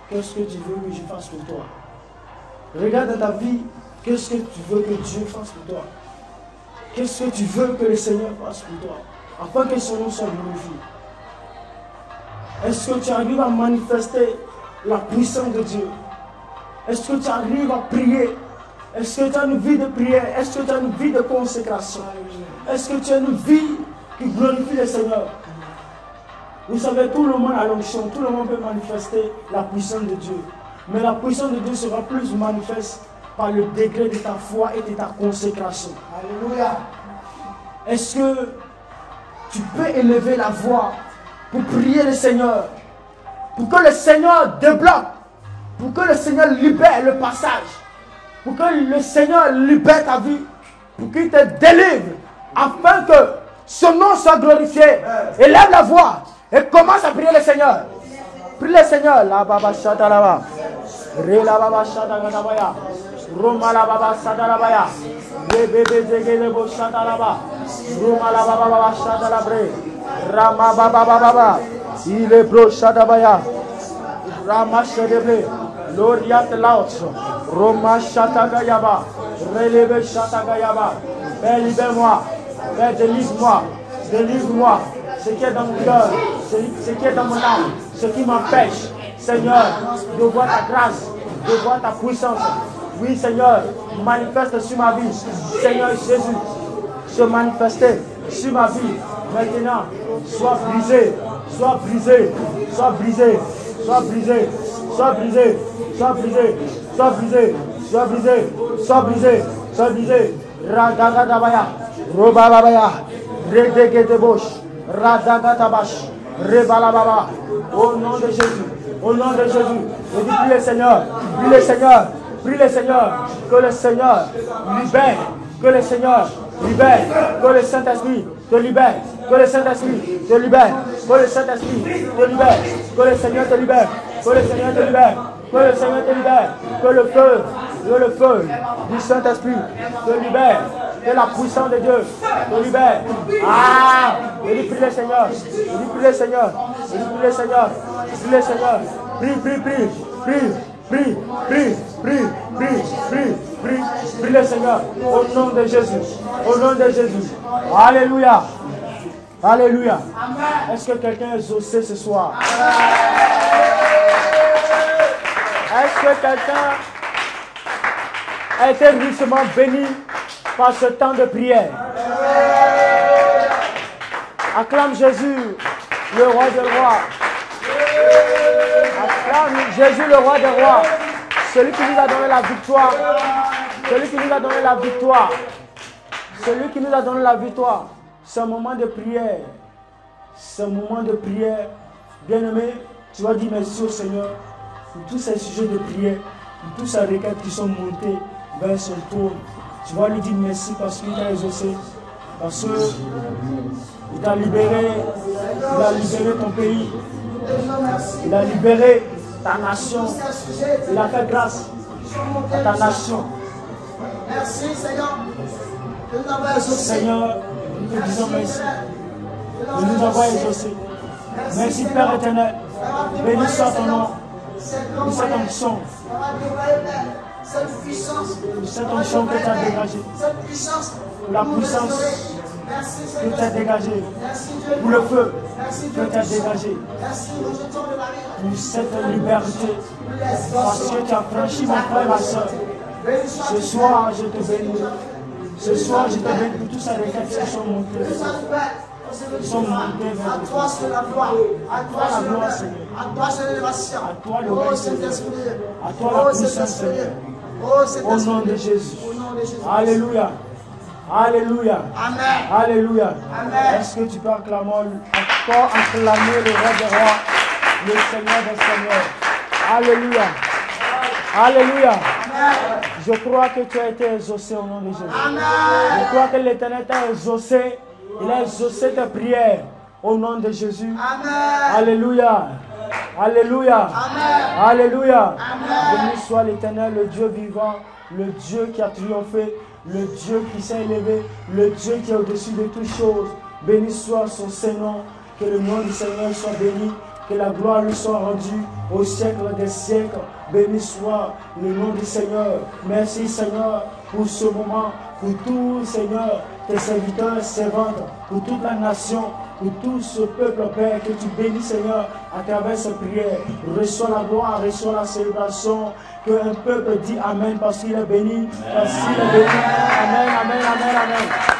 qu'est-ce que tu veux que je fasse pour toi? Regarde dans ta vie, qu'est-ce que tu veux que Dieu fasse pour toi? Qu'est-ce que tu veux que le Seigneur fasse pour toi? Afin que son nom soit glorifié. Est-ce que tu arrives à manifester la puissance de Dieu? Est-ce que tu arrives à prier? Est-ce que tu as une vie de prière? Est-ce que tu as une vie de consécration? Est-ce que tu as une vie qui glorifie le Seigneur? Vous savez, tout le monde a l'onction, tout le monde peut manifester la puissance de Dieu. Mais la puissance de Dieu sera plus manifeste par le degré de ta foi et de ta consécration. Alléluia. Est-ce que tu peux élever la voix pour prier le Seigneur? Pour que le Seigneur débloque, pour que le Seigneur libère le passage, pour que le Seigneur libère ta vie, pour qu'il te délivre, afin que son nom soit glorifié. Élève la voix et commence à prier le Seigneur. Prie le Seigneur. La baba chata là-bas. Ré la baba chata gadabaya. Roma la baba chata là-bas. Ré bébé zégué le bo chata là-bas. Roma la baba chata là-bas. Rama baba baba. Il est bro chata baya. Rama chedeblé. L'oriat laos. Roma chata gayaba. Relève chata gayaba. Père, libère-moi. Père, délivre-moi. Délivre-moi. Ce qui est dans mon cœur, ce qui est dans mon âme, ce qui m'empêche, Seigneur, de voir ta grâce, de voir ta puissance. Oui, Seigneur, manifeste sur ma vie. Seigneur Jésus, se manifester sur ma vie. Maintenant, sois brisé, sois brisé, sois brisé, sois brisé, sois brisé, sois brisé, sois brisé, sois brisé, sois brisé, sois brisé. Radagadabaya, Robababaya, Redegedebosh. Radagatabash, Rebalababa, au nom de Jésus, au nom de Jésus, je dis prie le Seigneur, prie le Seigneur, prie le Seigneur, que le Seigneur libère, que le Seigneur libère, que le Saint-Esprit te libère, que le Saint-Esprit te libère, que le Saint-Esprit te libère, que le Seigneur te libère, que le Seigneur te libère, que le Seigneur te libère, que le feu du Saint-Esprit te libère. Que la puissance de Dieu te libère. Ah! Je dis prie le Seigneur. Je dis prie le Seigneur. Je dis prie le Seigneur. Prie le Seigneur. Prie, prie, prie. Prie, prie, prie, prie, prie, prie, prie. Prie le Seigneur. Au nom de Jésus. Au nom de Jésus. Alléluia. Alléluia. Est-ce que quelqu'un est exaucé ce soir? Est-ce que quelqu'un a été richement béni par ce temps de prière? Acclame Jésus, le roi des rois. Acclame Jésus, le roi des rois. Celui qui nous a donné la victoire. Celui qui nous a donné la victoire. Celui qui nous a donné la victoire. C'est un moment de prière. C'est un moment de prière. Bien-aimé, tu vas dire merci au Seigneur pour tous ces sujets de prière, pour toutes ces requêtes qui sont montées vers son trône. Tu vas lui dire merci parce qu'il t'a exaucé, parce qu'il t'a libéré, il a libéré ton pays, il a libéré ta nation, il a fait grâce à ta nation. Merci Seigneur, de nous avoir exaucé. Seigneur, nous te disons merci de nous avoir exaucé. Merci Père éternel, béni soit ton nom, pour cette onction. Cette puissance, cette onction que tu as dégagée, cette puissance, la puissance que tu as dégagée, pour le feu que tu as dégagé, pour cette liberté, parce que tu as franchi mon frère et ma soeur. Ce soir, je te bénis, Ce soir, je te bénis pour tous ces requêtes qui sont montées. Ils sont montés vers à toi c'est la gloire, à toi c'est l'honneur, à toi c'est l'élévation. Oh Saint-Esprit, oh Saint-Esprit, oh Saint-Esprit. Au nom de Jésus. Alléluia. Alléluia. Amen. Alléluia. Amen. Est-ce que tu peux acclamer le roi des rois, le Seigneur des seigneurs? Alléluia. Alléluia. Amen. Je crois que tu as été exaucé au nom de Jésus. Amen. Je crois que l'Éternel t'a exaucé. Il a exaucé tes prières au nom de Jésus. Amen. Alléluia. Alléluia. Amen. Alléluia. Amen. Béni soit l'Éternel, le Dieu vivant, le Dieu qui a triomphé, le Dieu qui s'est élevé, le Dieu qui est au-dessus de toutes choses. Béni soit son Saint-Nom. Que le nom du Seigneur soit béni. Que la gloire lui soit rendue au siècle des siècles. Béni soit le nom du Seigneur. Merci Seigneur pour ce moment, pour tout Seigneur, tes serviteurs, servantes, pour toute la nation, pour tout ce peuple, Père, que tu bénis Seigneur à travers ces prières. Reçois la gloire, reçois la célébration. Que un peuple dit Amen parce qu'il est béni. Parce qu'il est béni. Amen, amen, amen, amen.